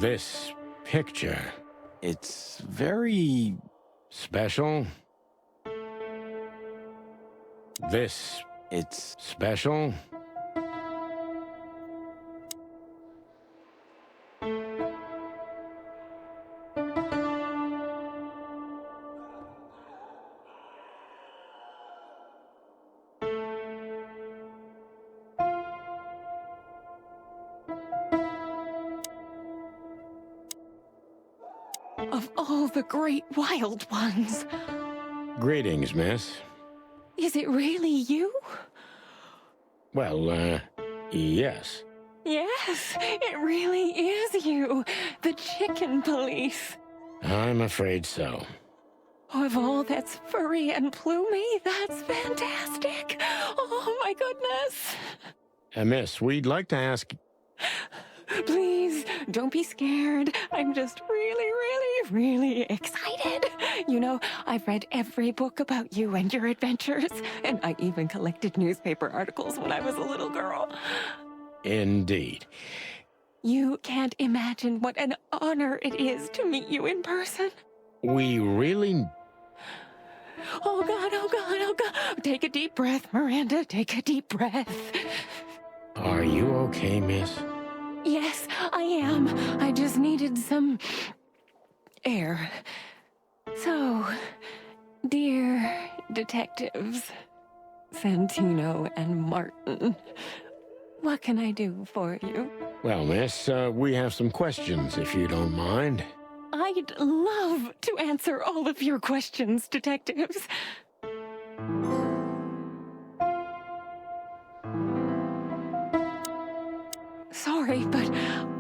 This picture. It's very... Special? This. It's... Special? Of all the great wild ones. Greetings, miss. Is it really you? Well, yes. Yes, it really is you. The chicken police. I'm afraid so. Of all that's furry and plumy, that's fantastic. Oh, my goodness. Miss, we'd like to ask... Please, don't be scared. I'm just really excited. You know, I've read every book about you and your adventures, and I even collected newspaper articles when I was a little girl. Indeed. You can't imagine what an honor it is to meet you in person. We really... Oh, God, oh, God, oh, God. Take a deep breath, Miranda. Take a deep breath. Are you okay, miss? Yes, I am. I just needed some air. So, dear detectives, Santino and Martin, what can I do for you? Well, miss, we have some questions, if you don't mind. I'd love to answer all of your questions, detectives. Sorry, but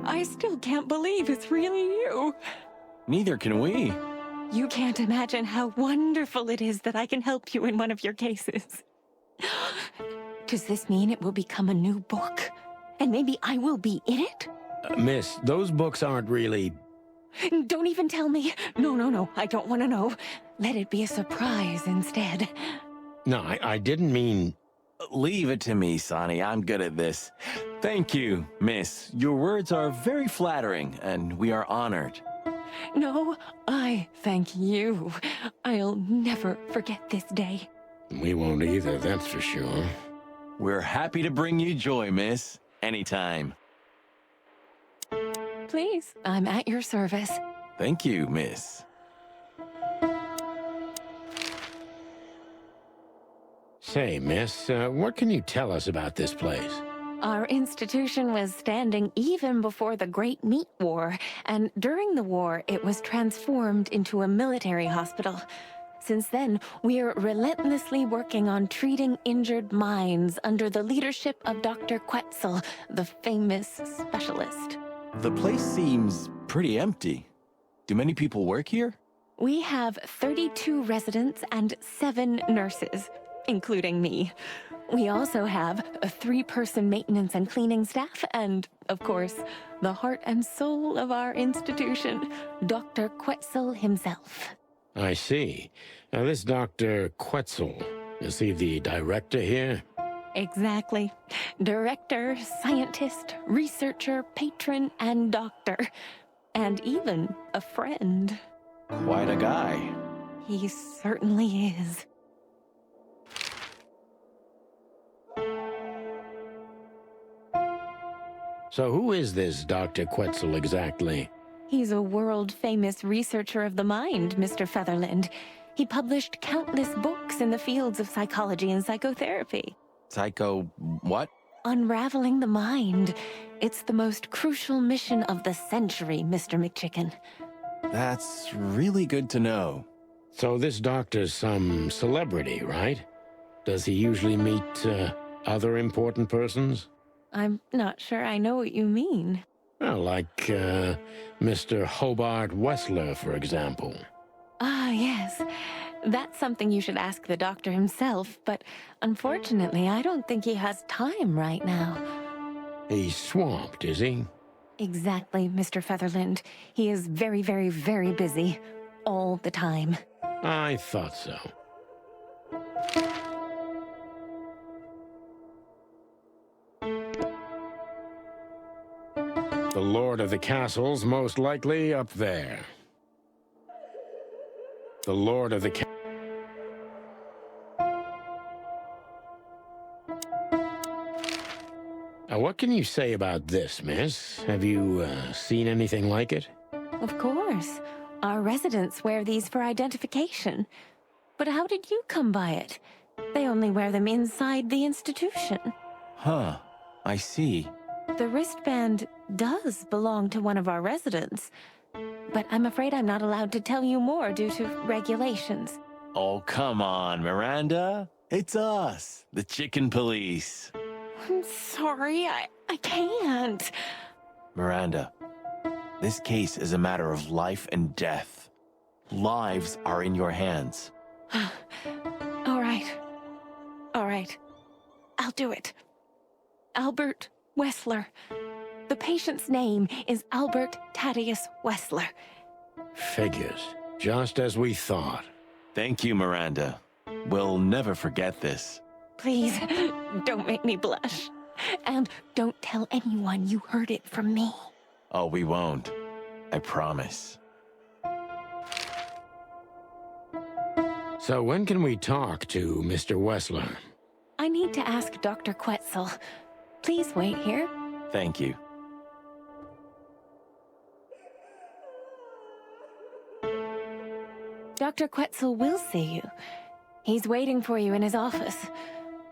I still can't believe it's really you. Neither can we. You can't imagine how wonderful it is that I can help you in one of your cases. Does this mean it will become a new book? And maybe I will be in it? Miss, those books aren't really... Don't even tell me. No, I don't want to know. Let it be a surprise instead. No, I didn't mean... Leave it to me, Sonny. I'm good at this. Thank you, miss. Your words are very flattering, and we are honored. No, I thank you. I'll never forget this day. We won't either, that's for sure. We're happy to bring you joy, miss. Anytime. Please, I'm at your service. Thank you, miss. Say, miss, what can you tell us about this place? Our institution was standing even before the Great Meat War, and during the war, it was transformed into a military hospital. Since then, we're relentlessly working on treating injured minds under the leadership of Dr. Quetzal, the famous specialist. The place seems pretty empty. Do many people work here? We have 32 residents and 7 nurses, including me. We also have a 3-person maintenance and cleaning staff, and, of course, the heart and soul of our institution, Dr. Quetzal himself. I see. Now, this Dr. Quetzal, is he the director here? Exactly. Director, scientist, researcher, patron, and doctor. And even a friend. Quite a guy. He certainly is. So who is this Dr. Quetzal exactly? He's a world-famous researcher of the mind, Mr. Featherland. He published countless books in the fields of psychology and psychotherapy. Psycho... what? Unraveling the mind. It's the most crucial mission of the century, Mr. McChicken. That's really good to know. So this doctor's some celebrity, right? Does he usually meet, other important persons? I'm not sure I know what you mean. Well, like, Mr. Hobart Wessler, for example. Ah, yes. That's something you should ask the doctor himself, but unfortunately, I don't think he has time right now. He's swamped, is he? Exactly, Mr. Featherland. He is very, very busy. All the time. I thought so. The Lord of the Castle's most likely up there. The Lord of the what can you say about this, miss? Have you seen anything like it? Of course. Our residents wear these for identification. But how did you come by it? They only wear them inside the institution. Huh, I see. The wristband does belong to one of our residents, but I'm afraid I'm not allowed to tell you more due to regulations. Oh, come on, Miranda. It's us, the Chicken Police. I'm sorry, I can't. Miranda, this case is a matter of life and death. Lives are in your hands. All right. All right. I'll do it. Albert Wessler. The patient's name is Albert Thaddeus Wessler. Figures. Just as we thought. Thank you, Miranda. We'll never forget this. Please, don't make me blush. And don't tell anyone you heard it from me. Oh, we won't. I promise. So when can we talk to Mr. Wessler? I need to ask Dr. Quetzal. Please wait here. Thank you. Dr. Quetzal will see you. He's waiting for you in his office.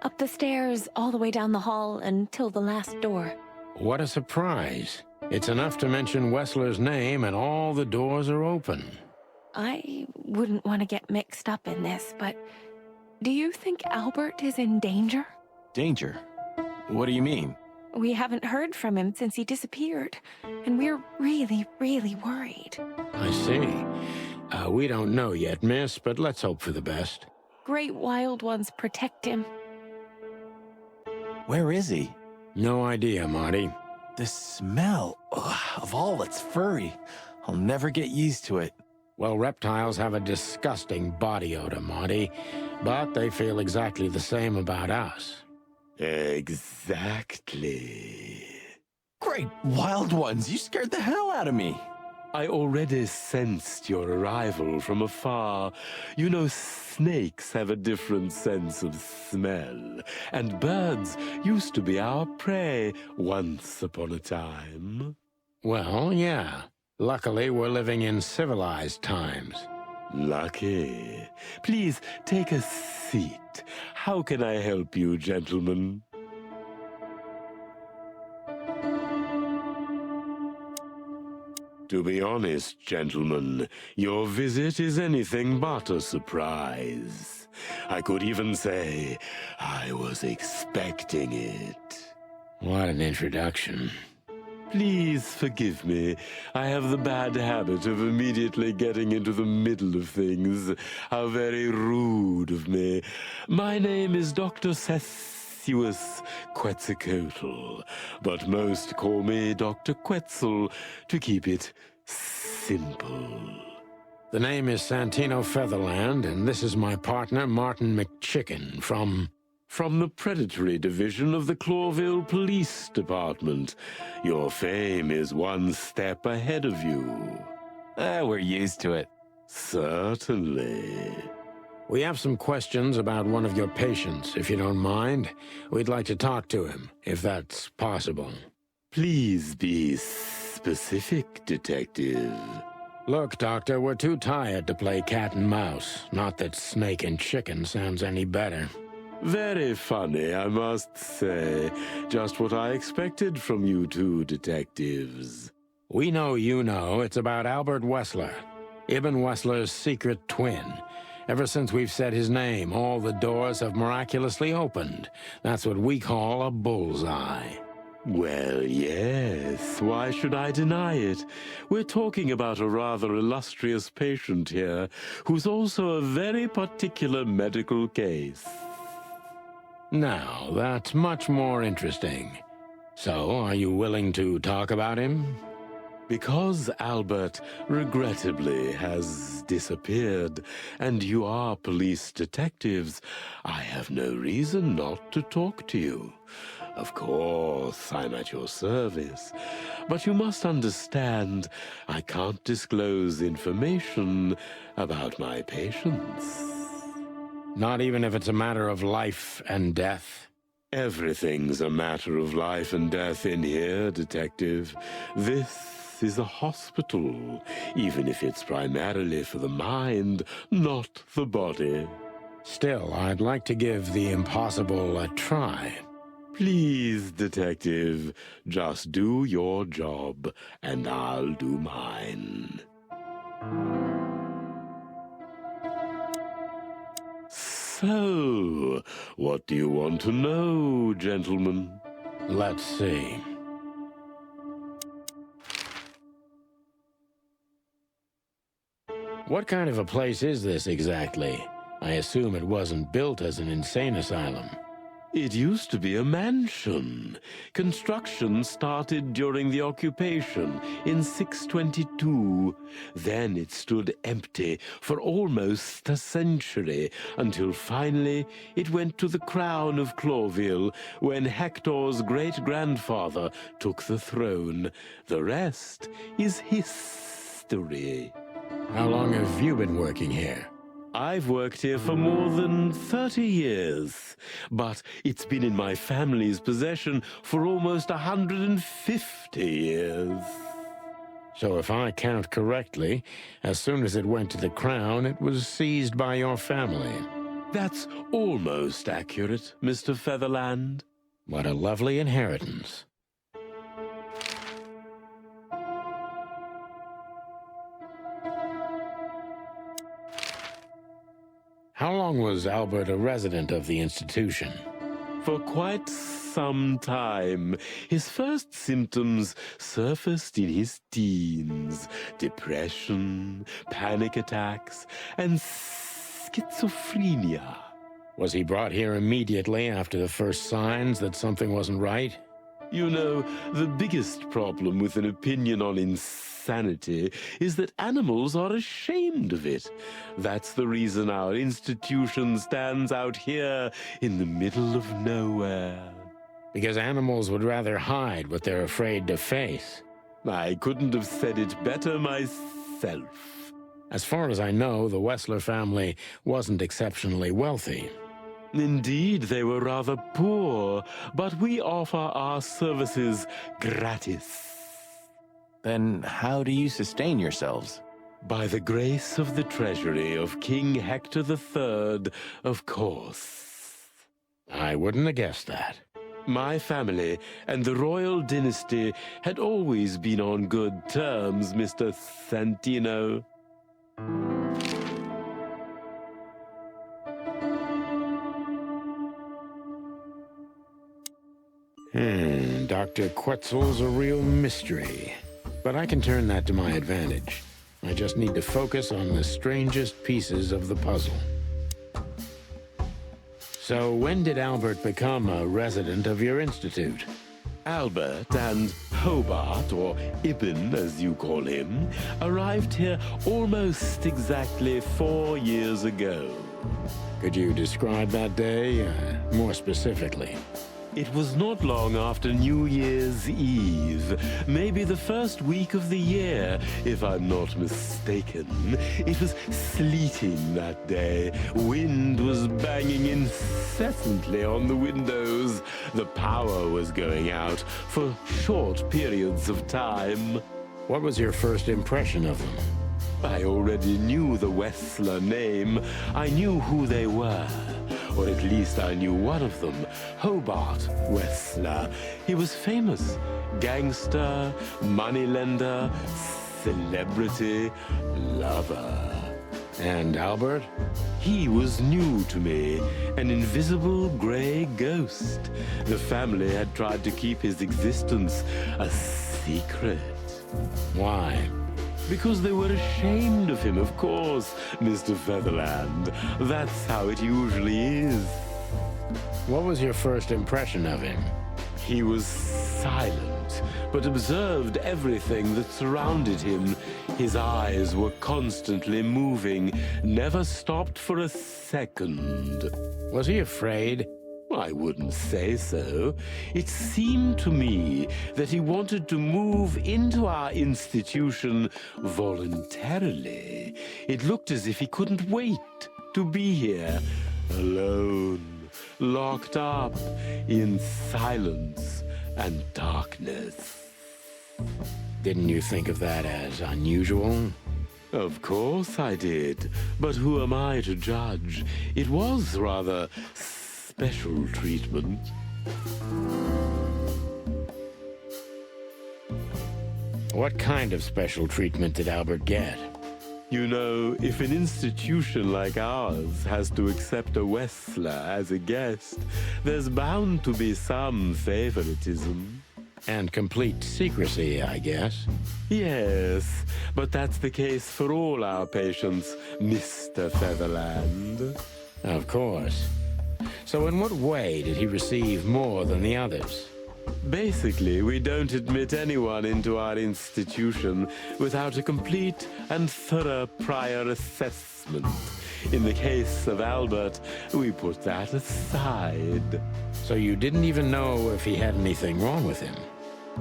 Up the stairs, all the way down the hall, until the last door. What a surprise. It's enough to mention Wessler's name and all the doors are open. I wouldn't want to get mixed up in this, but do you think Albert is in danger? Danger? What do you mean? We haven't heard from him since he disappeared, and we're really, really worried. I see. We don't know yet, miss, but let's hope for the best. Great wild ones protect him. Where is he? No idea, Marty. The smell of all that's furry. I'll never get used to it. Well, reptiles have a disgusting body odor, Marty, but they feel exactly the same about us. Exactly. Great wild ones, you scared the hell out of me. I already sensed your arrival from afar. You know, snakes have a different sense of smell, and birds used to be our prey once upon a time. Well, yeah. Luckily, we're living in civilized times. Lucky. Please take a seat. How can I help you, gentlemen? To be honest, gentlemen, your visit is anything but a surprise. I could even say I was expecting it. What an introduction. Please forgive me. I have the bad habit of immediately getting into the middle of things. How very rude of me. My name is Dr. Sessuous Quetzalcoatl, but most call me Dr. Quetzal to keep it simple. The name is Santino Featherland, and this is my partner, Martin McChicken, from the predatory division of the Clawville Police Department. Your fame is one step ahead of you. We're used to it. Certainly. We have some questions about one of your patients, if you don't mind. We'd like to talk to him, if that's possible. Please be specific, Detective. Look, Doctor, we're too tired to play cat and mouse. Not that snake and chicken sounds any better. Very funny, I must say. Just what I expected from you two detectives. We know you know it's about Albert Wessler, Ibn Wessler's secret twin. Ever since we've said his name, all the doors have miraculously opened. That's what we call a bullseye. Well, yes. Why should I deny it? We're talking about a rather illustrious patient here, who's also a very particular medical case. Now, that's much more interesting. So, are you willing to talk about him? Because Albert, regrettably, has disappeared, and you are police detectives, I have no reason not to talk to you. Of course, I'm at your service, but you must understand I can't disclose information about my patients. Not even if it's a matter of life and death? Everything's a matter of life and death in here, Detective. This is a hospital, even if it's primarily for the mind, not the body. Still, I'd like to give the impossible a try. Please, Detective, just do your job, and I'll do mine. So, what do you want to know, gentlemen? Let's see. What kind of a place is this exactly? I assume it wasn't built as an insane asylum. It used to be a mansion. Construction started during the occupation in 622. Then it stood empty for almost a century, until finally it went to the crown of Clawville when Hector's great-grandfather took the throne. The rest is history. How long have you been working here? I've worked here for more than 30 years, but it's been in my family's possession for almost 150 years. So if I count correctly, as soon as it went to the crown, it was seized by your family. That's almost accurate, Mr. Featherland. What a lovely inheritance. How long was Albert a resident of the institution? For quite some time. His first symptoms surfaced in his teens. Depression, panic attacks, and schizophrenia. Was he brought here immediately after the first signs that something wasn't right? You know, the biggest problem with an opinion on insanity is that animals are ashamed of it. That's the reason our institution stands out here in the middle of nowhere. Because animals would rather hide what they're afraid to face. I couldn't have said it better myself. As far as I know, the Wessler family wasn't exceptionally wealthy. Indeed, they were rather poor, but we offer our services gratis. Then how do you sustain yourselves? By the grace of the treasury of King Hector III, of course. I wouldn't have guessed that. My family and the royal dynasty had always been on good terms, Mr. Santino. Dr. Quetzal's a real mystery. But I can turn that to my advantage. I just need to focus on the strangest pieces of the puzzle. So when did Albert become a resident of your institute? Albert and Hobart, or Ibn as you call him, arrived here almost exactly 4 years ago. Could you describe that day more specifically? It was not long after New Year's Eve, maybe the first week of the year, if I'm not mistaken. It was sleeting that day. Wind was banging incessantly on the windows. The power was going out for short periods of time. What was your first impression of them? I already knew the Wessler name. I knew who they were. Or at least I knew one of them, Hobart Wessler. He was famous. Gangster, moneylender, celebrity, lover. And Albert? He was new to me, an invisible gray ghost. The family had tried to keep his existence a secret. Why? Because they were ashamed of him, of course, Mr. Featherland. That's how it usually is. What was your first impression of him? He was silent, out, but observed everything that surrounded him. His eyes were constantly moving, never stopped for a second. Was he afraid? I wouldn't say so. It seemed to me that he wanted to move into our institution voluntarily. It looked as if he couldn't wait to be here, alone, locked up in silence and darkness. Didn't you think of that as unusual? Of course I did, but who am I to judge? It was rather special treatment. What kind of special treatment did Albert get? You know, if an institution like ours has to accept a Wessler as a guest, there's bound to be some favoritism. And complete secrecy, I guess. Yes, but that's the case for all our patients, Mr. Featherland. Of course. So in what way did he receive more than the others? Basically, we don't admit anyone into our institution without a complete and thorough prior assessment. In the case of Albert, we put that aside. So you didn't even know if he had anything wrong with him?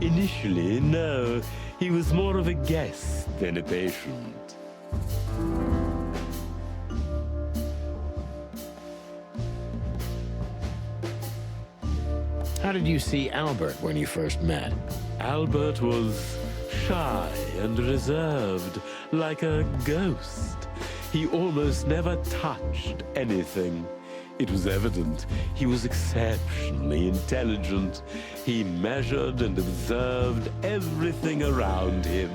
Initially, no. He was more of a guest than a patient. How did you see Albert when you first met? Albert was shy and reserved, like a ghost. He almost never touched anything. It was evident he was exceptionally intelligent. He measured and observed everything around him.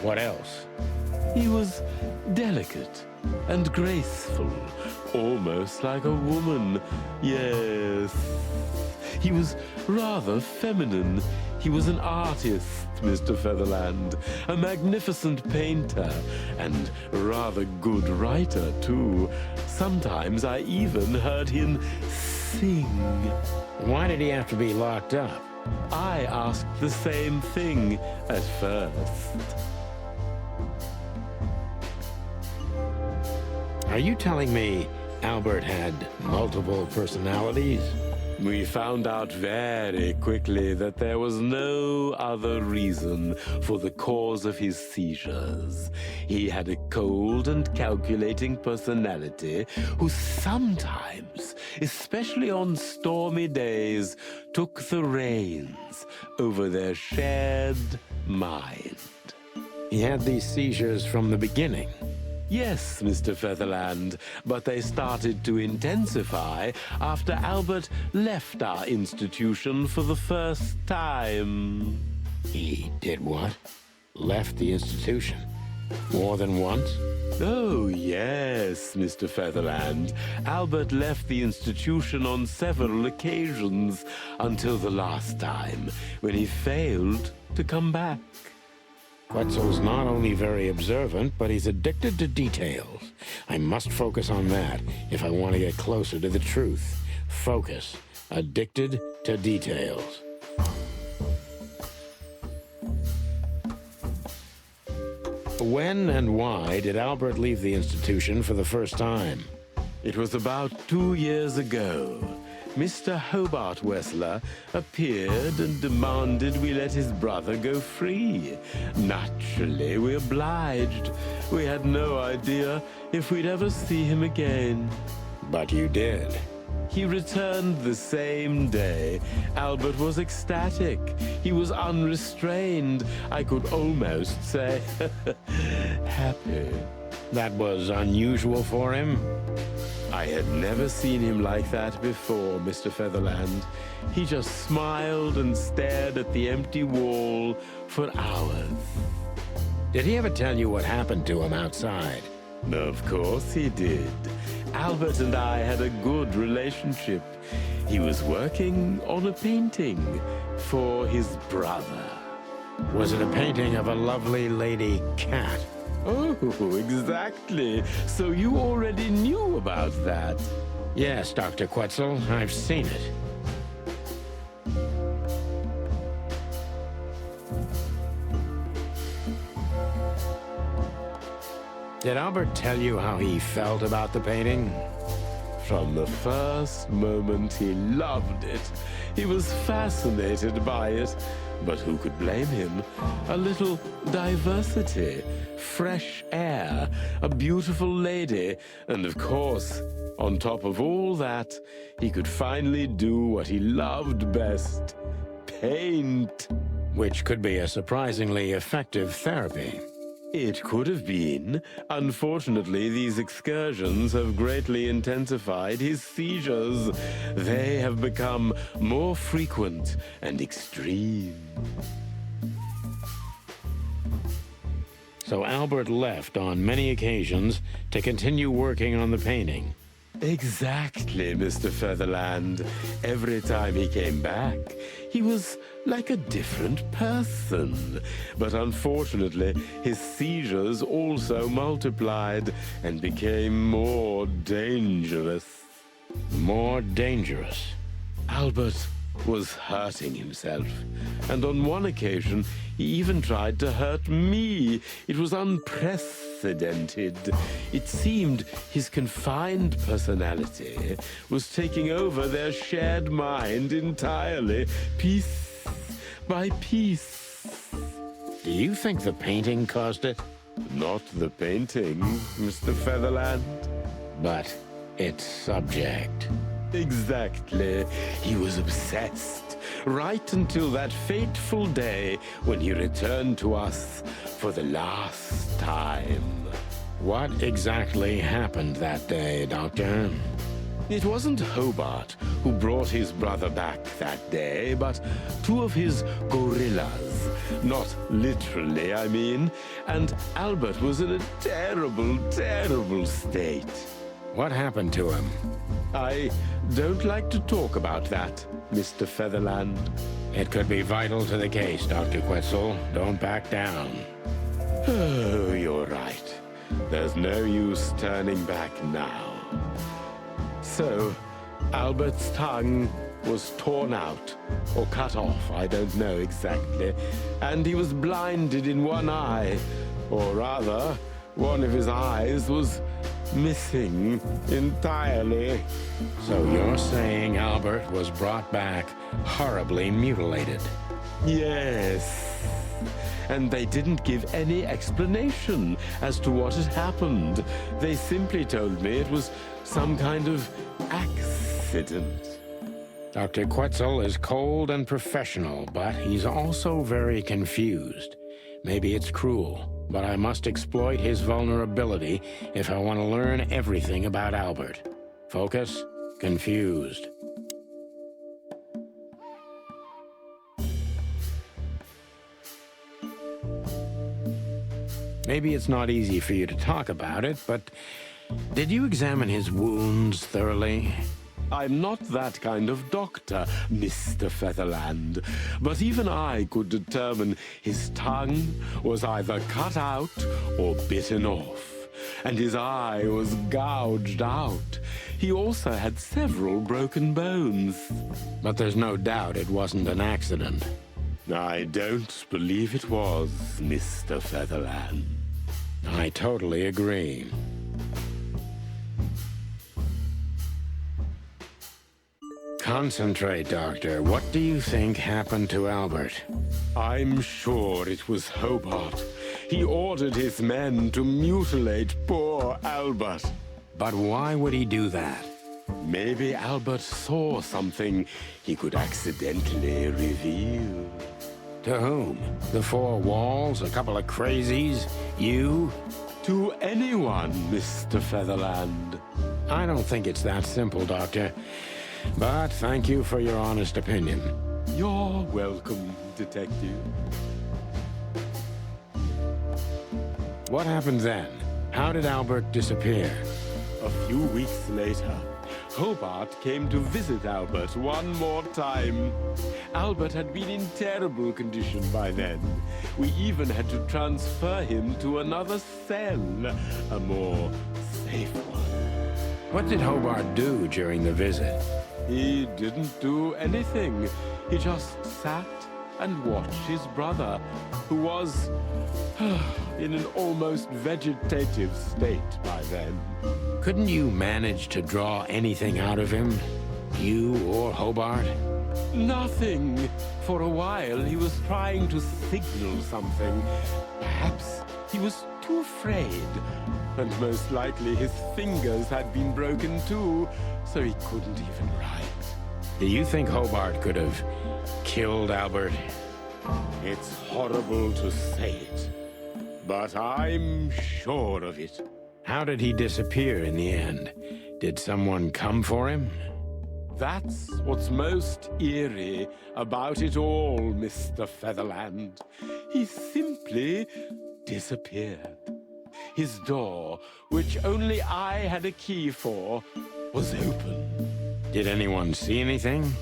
What else? He was delicate and graceful, almost like a woman. Yes. He was rather feminine. He was an artist, Mr. Featherland, a magnificent painter, and rather good writer, too. Sometimes I even heard him sing. Why did he have to be locked up? I asked the same thing at first. Are you telling me Albert had multiple personalities? We found out very quickly that there was no other reason for the cause of his seizures. He had a cold and calculating personality who sometimes, especially on stormy days, took the reins over their shared mind. He had these seizures from the beginning. Yes, Mr. Featherland, but they started to intensify after Albert left our institution for the first time. He did what? Left the institution? More than once? Oh, yes, Mr. Featherland. Albert left the institution on several occasions until the last time, when he failed to come back. Quetzal's not only very observant, but he's addicted to details. I must focus on that if I want to get closer to the truth. Focus. Addicted to details. When and why did Albert leave the institution for the first time? It was about 2 years ago. Mr. Hobart Wessler appeared and demanded we let his brother go free. Naturally, we obliged. We had no idea if we'd ever see him again. But you did. He returned the same day. Albert was ecstatic. He was unrestrained. I could almost say happy. That was unusual for him? I had never seen him like that before, Mr. Featherland. He just smiled and stared at the empty wall for hours. Did he ever tell you what happened to him outside? Of course he did. Albert and I had a good relationship. He was working on a painting for his brother. Was it a painting of a lovely lady cat? Oh, exactly. So you already knew about that. Yes, Dr. Quetzal, I've seen it. Did Albert tell you how he felt about the painting? From the first moment, he loved it. He was fascinated by it. But who could blame him? A little diversity, fresh air, a beautiful lady, and of course, on top of all that, he could finally do what he loved best: paint. Which could be a surprisingly effective therapy. It could have been. Unfortunately, these excursions have greatly intensified his seizures. They have become more frequent and extreme. So Albert left on many occasions to continue working on the painting. Exactly, Mr. Featherland. Every time he came back, he was like a different person. But unfortunately, his seizures also multiplied and became more dangerous. More dangerous. Albert was hurting himself, and on one occasion, he even tried to hurt me. It was unprecedented. It seemed his confined personality was taking over their shared mind entirely, piece by piece. Do you think the painting caused it? Not the painting, Mr. Featherland. But its subject. Exactly. He was obsessed, right until that fateful day when he returned to us for the last time. What exactly happened that day, Doctor? It wasn't Hobart who brought his brother back that day, but two of his gorillas. Not literally, I mean. And Albert was in a terrible, terrible state. What happened to him? I don't like to talk about that, Mr. Featherland. It could be vital to the case, Dr. Quetzal. Don't back down. Oh, you're right. There's no use turning back now. So, Albert's tongue was torn out, or cut off, I don't know exactly, and he was blinded in one eye, or rather, one of his eyes was missing entirely. So you're saying Albert was brought back horribly mutilated? Yes. And they didn't give any explanation as to what had happened. They simply told me it was some kind of accident. Dr. Quetzal is cold and professional, but he's also very confused. Maybe it's cruel, but I must exploit his vulnerability if I want to learn everything about Albert. Focus, confused. Maybe it's not easy for you to talk about it, but did you examine his wounds thoroughly? I'm not that kind of doctor, Mr. Featherland, but even I could determine his tongue was either cut out or bitten off, and his eye was gouged out. He also had several broken bones. But there's no doubt it wasn't an accident. I don't believe it was, Mr. Featherland. I totally agree. Concentrate, Doctor. What do you think happened to Albert? I'm sure it was Hobart. He ordered his men to mutilate poor Albert. But why would he do that? Maybe Albert saw something he could accidentally reveal. To whom? The four walls? A couple of crazies? You? To anyone, Mr. Featherland. I don't think it's that simple, Doctor. But thank you for your honest opinion. You're welcome, Detective. What happened then? How did Albert disappear? A few weeks later, Hobart came to visit Albert one more time. Albert had been in terrible condition by then. We even had to transfer him to another cell, a more safe one. What did Hobart do during the visit? He didn't do anything. He just sat and watch his brother, who was in an almost vegetative state by then. Couldn't you manage to draw anything out of him? You or Hobart? Nothing. For a while, he was trying to signal something. Perhaps he was too afraid. And most likely his fingers had been broken too, so he couldn't even write. Do you think Hobart could have killed Albert? It's horrible to say it, but I'm sure of it. How did he disappear in the end? Did someone come for him? That's what's most eerie about it all, Mr. Featherland. He simply disappeared. His door, which only I had a key for, was open. Did anyone see anything?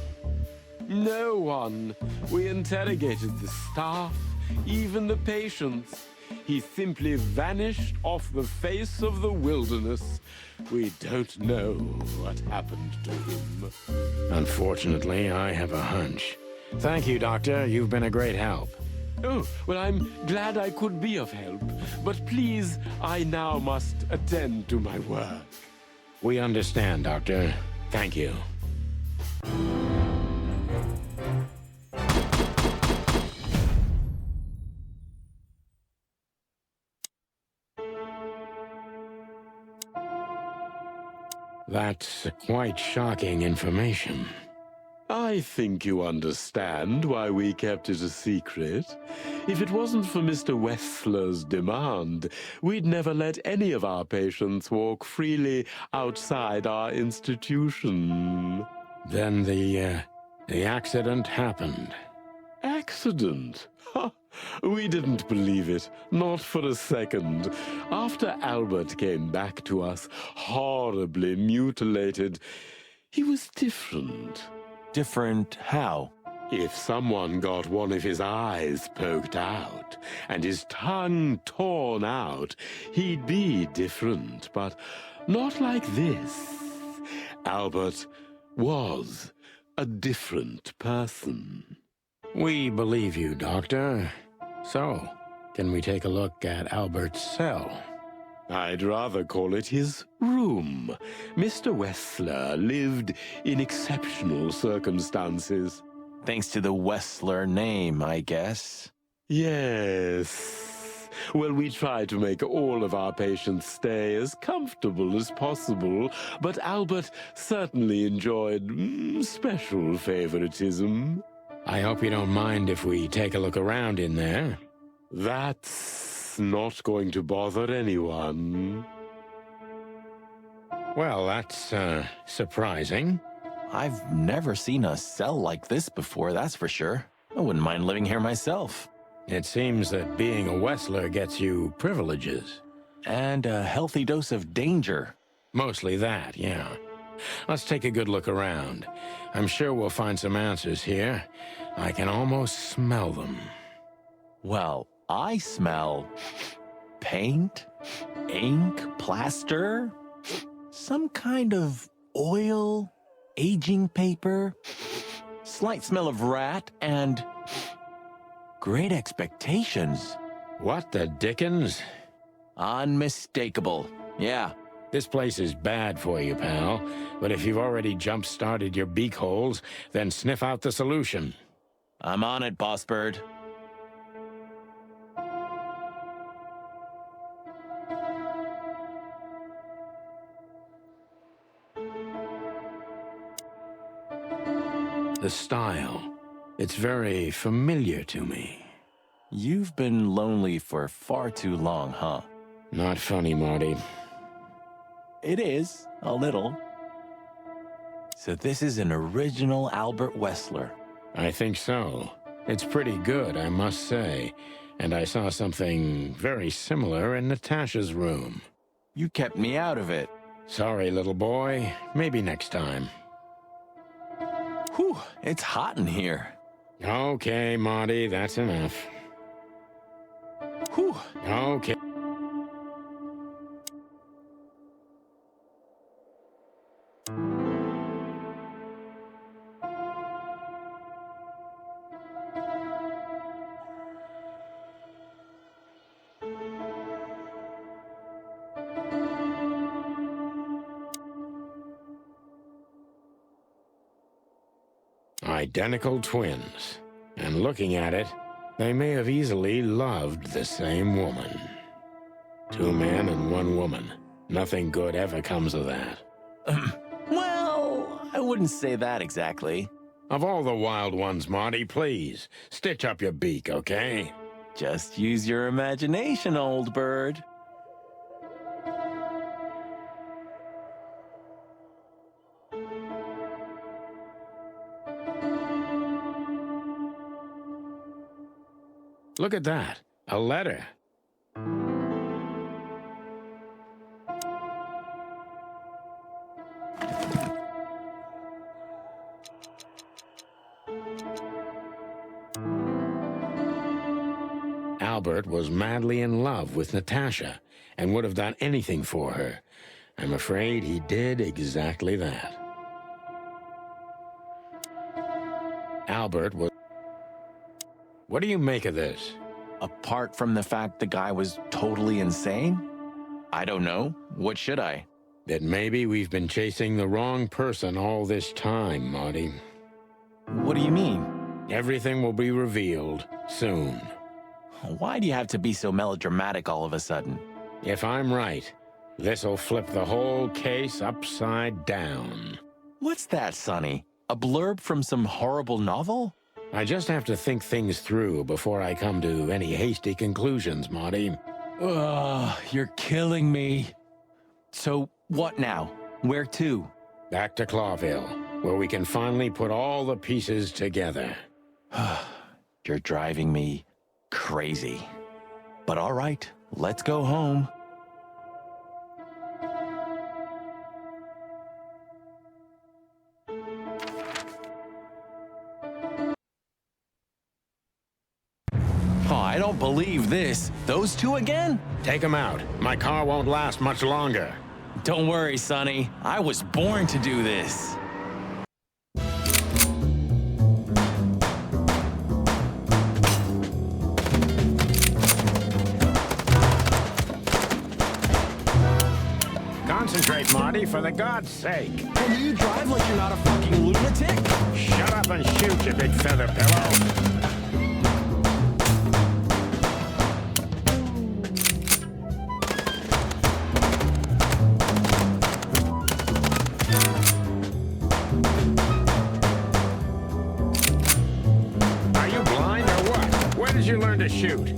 No one. We interrogated the staff, even the patients. He simply vanished off the face of the wilderness. We don't know what happened to him. Unfortunately, I have a hunch. Thank you, Doctor. You've been a great help. Oh, well, I'm glad I could be of help. But please, I now must attend to my work. We understand, Doctor. Thank you. That's quite shocking information. I think you understand why we kept it a secret. If it wasn't for Mr. Wessler's demand, we'd never let any of our patients walk freely outside our institution. Then the accident happened. Accident? Ha! We didn't believe it, not for a second. After Albert came back to us, horribly mutilated, he was different. Different how? If someone got one of his eyes poked out and his tongue torn out, he'd be different, but not like this. Albert was a different person. We believe you, Doctor. So, can we take a look at Albert's cell? I'd rather call it his room. Mr. Wessler lived in exceptional circumstances. Thanks to the Wessler name, I guess. Yes. Well, we try to make all of our patients stay as comfortable as possible, but Albert certainly enjoyed special favoritism. I hope you don't mind if we take a look around in there. That's not going to bother anyone. Well, that's, surprising. I've never seen a cell like this before, that's for sure. I wouldn't mind living here myself. It seems that being a Wessler gets you privileges. And a healthy dose of danger. Mostly that, yeah. Let's take a good look around. I'm sure we'll find some answers here. I can almost smell them. Well, I smell paint, ink, plaster, some kind of oil, aging paper, slight smell of rat, and great expectations. What the dickens? Unmistakable. Yeah. This place is bad for you, pal. But if you've already jump-started your beak holes, then sniff out the solution. I'm on it, Boss Bird. The style. It's very familiar to me. You've been lonely for far too long, huh? Not funny, Marty. It is, a little. So this is an original Albert Wessler. I think so. It's pretty good, I must say. And I saw something very similar in Natasha's room. You kept me out of it. Sorry, little boy. Maybe next time. Whew, it's hot in here. Okay, Marty, that's enough. Whew. Okay. Identical twins. And looking at it, they may have easily loved the same woman. 2 men and 1 woman. Nothing good ever comes of that. Well, I wouldn't say that exactly. Of all the wild ones, Marty, please, stitch up your beak, okay? Just use your imagination, old bird. Look at that. A letter. Albert was madly in love with Natasha and would have done anything for her. I'm afraid he did exactly that. Albert was... What do you make of this? Apart from the fact the guy was totally insane? I don't know. What should I? That maybe we've been chasing the wrong person all this time, Marty. What do you mean? Everything will be revealed soon. Why do you have to be so melodramatic all of a sudden? If I'm right, this'll flip the whole case upside down. What's that, Sonny? A blurb from some horrible novel? I just have to think things through before I come to any hasty conclusions, Marty. Ugh, you're killing me. So, what now? Where to? Back to Clawville, where we can finally put all the pieces together. You're driving me crazy. But all right, let's go home. Oh, I don't believe this. Those 2 again? Take them out. My car won't last much longer. Don't worry, Sonny. I was born to do this. Concentrate, Marty, for the God's sake. Can you drive like you're not a fucking lunatic? Shut up and shoot, you big feather pillow. Are you blind or what? Where did you learn to shoot?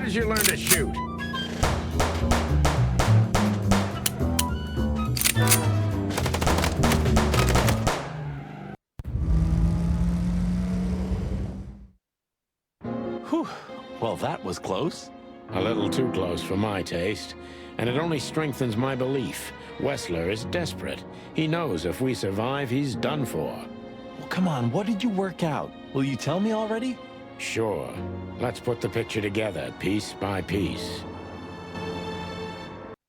Did you learn to shoot? Whew. Well, that was close. A little too close for my taste, and it only strengthens my belief. Wessler is desperate. He knows if we survive, he's done for. Well, come on, what did you work out? Will you tell me already? Sure. Let's put the picture together, piece by piece.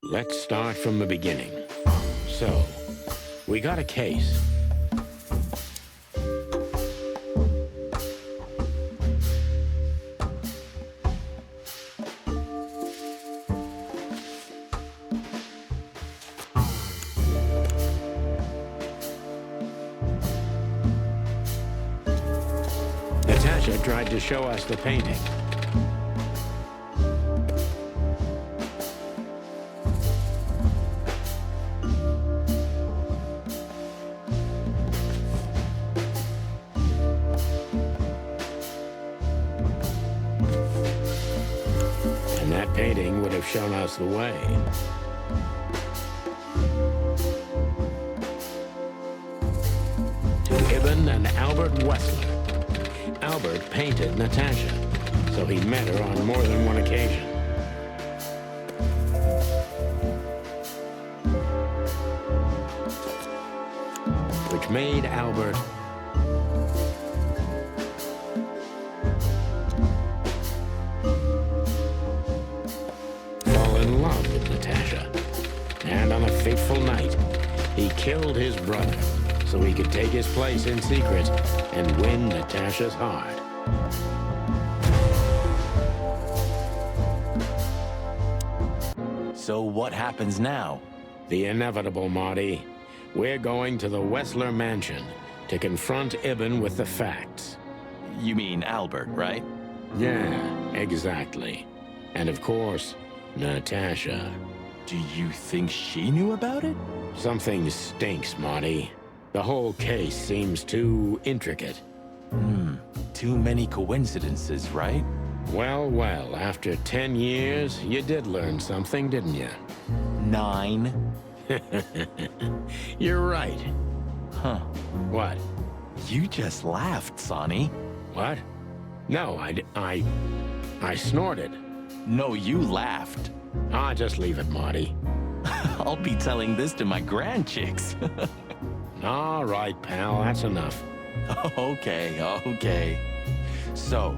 Let's start from the beginning. So, we got a case. Natasha tried to show us the painting. And that painting would have shown us the way. To Ibn and Albert Wessler. Albert painted Natasha, so he met her on more than one occasion. Which made Albert fall in love love with Natasha. And on a fateful night, he killed his brother so he could take his place in secret and win Natasha's heart. So what happens now? The inevitable, Marty. We're going to the Wessler mansion to confront Ibn with the facts. You mean Albert, right? Yeah, exactly. And of course, Natasha. Do you think she knew about it? Something stinks, Marty. The whole case seems too intricate. Too many coincidences, right? Well, well, after 10 years, you did learn something, didn't you? 9. You're right. Huh. What? You just laughed, Sonny. What? No, I snorted. No, you laughed. Ah, just leave it, Marty. I'll be telling this to my grandchicks. All right, pal, that's enough. Okay. So,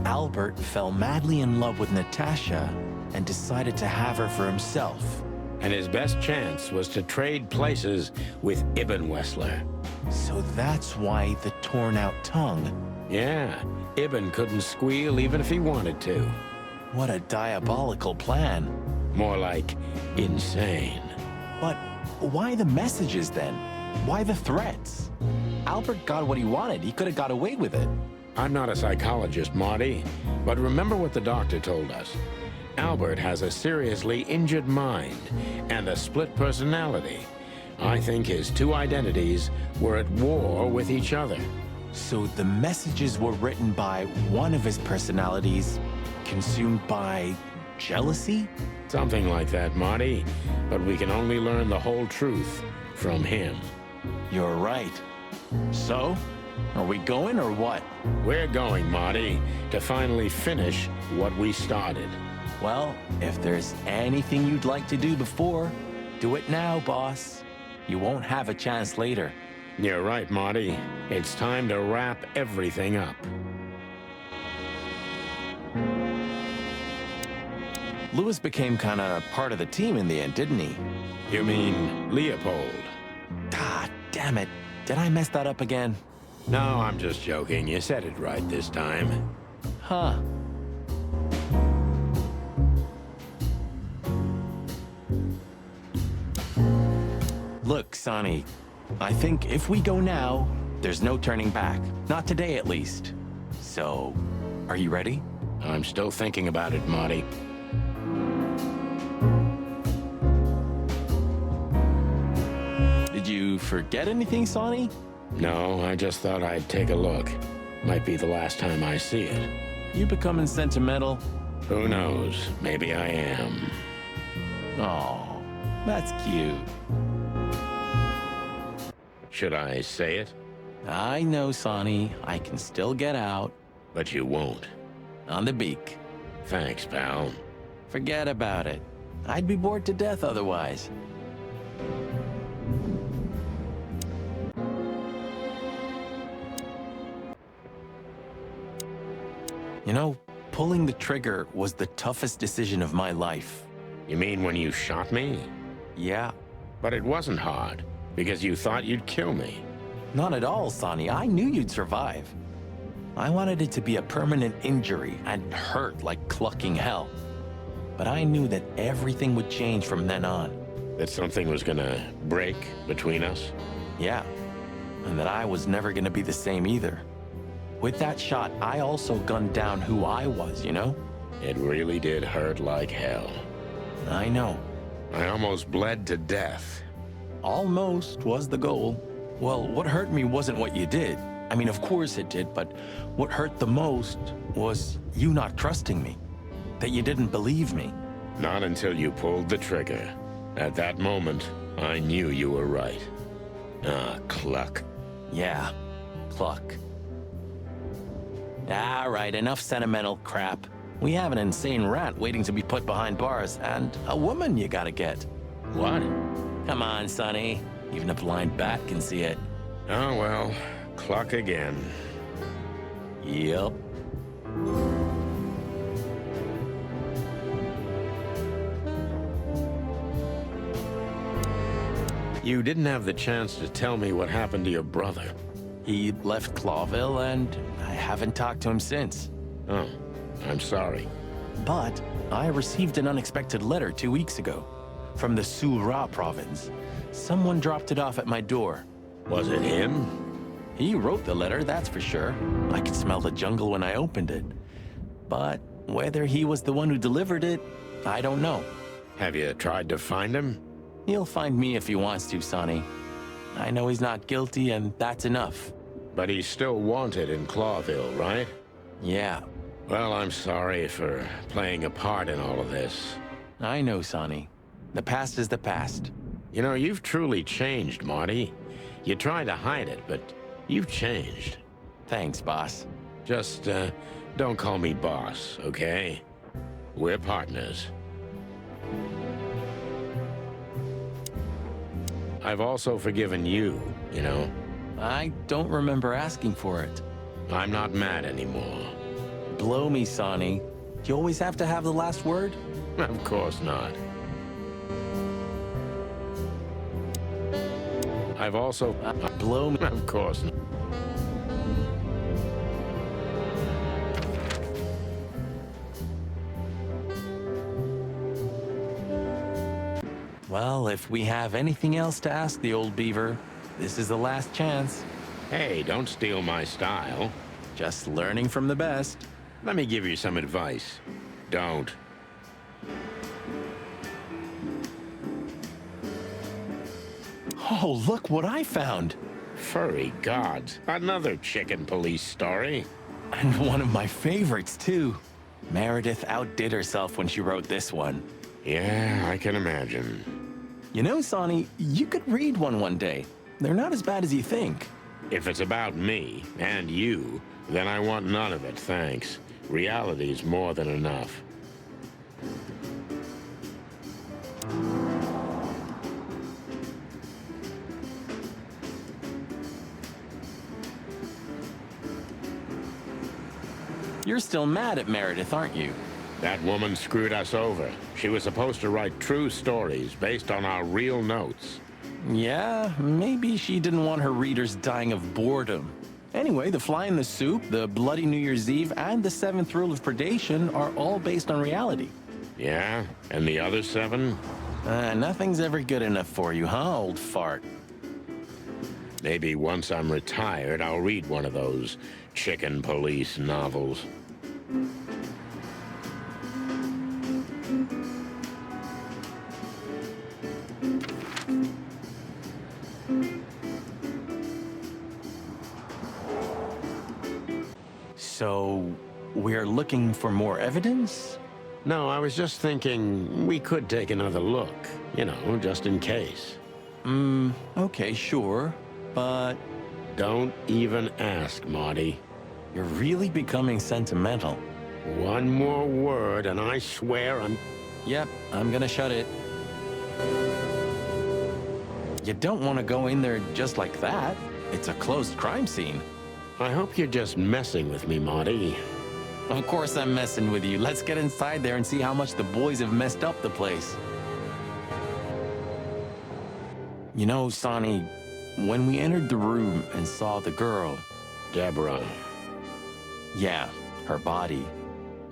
Albert fell madly in love with Natasha and decided to have her for himself. And his best chance was to trade places with Ibn Wessler. So that's why the torn out tongue. Yeah, Ibn couldn't squeal even if he wanted to. What a diabolical plan. More like insane. But why the messages then? Why the threats? Albert got what he wanted. He could have got away with it. I'm not a psychologist, Marty, but remember what the doctor told us. Albert has a seriously injured mind and a split personality. I think his two identities were at war with each other. So the messages were written by one of his personalities, consumed by jealousy? Something like that, Marty. But we can only learn the whole truth from him. You're right. So, are we going or what? We're going, Marty, to finally finish what we started. Well, if there's anything you'd like to do before, do it now, boss. You won't have a chance later. You're right, Marty. It's time to wrap everything up. Louis became kind of part of the team in the end, didn't he? You mean Leopold? God damn it. Did I mess that up again? No, I'm just joking. You said it right this time. Huh. Look, Sonny, I think if we go now, there's no turning back. Not today, at least. So, are you ready? I'm still thinking about it, Marty. Did you forget anything, Sonny? No, I just thought I'd take a look. Might be the last time I see it. You becoming sentimental? Who knows? Maybe I am. Oh, that's cute. Should I say it? I know, Sonny. I can still get out. But you won't. On the beak. Thanks, pal. Forget about it. I'd be bored to death otherwise. You know, pulling the trigger was the toughest decision of my life. You mean when you shot me? Yeah. But it wasn't hard, because you thought you'd kill me. Not at all, Sonny. I knew you'd survive. I wanted it to be a permanent injury and hurt like clucking hell. But I knew that everything would change from then on. That something was gonna break between us? Yeah. And that I was never gonna be the same either. With that shot, I also gunned down who I was, you know? It really did hurt like hell. I know. I almost bled to death. Almost was the goal. Well, what hurt me wasn't what you did. I mean, of course it did, but what hurt the most was you not trusting me. That you didn't believe me. Not until you pulled the trigger. At that moment, I knew you were right. Ah, Cluck. Yeah, Cluck. All right, enough sentimental crap. We have an insane rat waiting to be put behind bars, and a woman you gotta get. What? Come on, Sonny. Even a blind bat can see it. Oh, well, Cluck again. Yep. You didn't have the chance to tell me what happened to your brother. He left Clawville, and I haven't talked to him since. Oh, I'm sorry. But I received an unexpected letter 2 weeks ago from the Sura province. Someone dropped it off at my door. Was it him? He wrote the letter, that's for sure. I could smell the jungle when I opened it. But whether he was the one who delivered it, I don't know. Have you tried to find him? He'll find me if he wants to, Sonny. I know he's not guilty, and that's enough. But he's still wanted in Clawville, right? Yeah, Well, I'm sorry for playing a part in all of this. I know, Sonny. The past is the past. You know, you've truly changed, Marty. You tried to hide it, but you've changed. Thanks, boss. Just, don't call me boss, okay? We're partners. I've also forgiven you, you know? I don't remember asking for it. I'm not mad anymore. Blow me, Sonny. Do you always have to have the last word? Of course not. I've also... Blow me. Of course not. Well, if we have anything else to ask the old beaver, this is the last chance. Hey, don't steal my style. Just learning from the best. Let me give you some advice. Don't. Oh, look what I found. Furry gods. Another chicken police story. And one of my favorites, too. Meredith outdid herself when she wrote this one. Yeah, I can imagine. You know, Sonny, you could read one day. They're not as bad as you think. If it's about me and you, then I want none of it, thanks. Reality's more than enough. You're still mad at Meredith, aren't you? That woman screwed us over. She was supposed to write true stories based on our real notes. Yeah, maybe she didn't want her readers dying of boredom. Anyway, The Fly in the Soup, The Bloody New Year's Eve, and The Seventh Rule of Predation are all based on reality. Yeah? And the other 7? Nothing's ever good enough for you, huh, old fart? Maybe once I'm retired, I'll read one of those chicken police novels. So, we're looking for more evidence? No, I was just thinking we could take another look. You know, just in case. Okay, sure, but Don't even ask, Marty. you're really becoming sentimental. One more word and I swear I'm... Yep, I'm gonna shut it. You don't want to go in there just like that. It's a closed crime scene. I hope you're just messing with me, Marty. Of course I'm messing with you. Let's get inside there and see how much the boys have messed up the place. You know, Sonny, when we entered the room and saw the girl, Deborah. yeah, her body,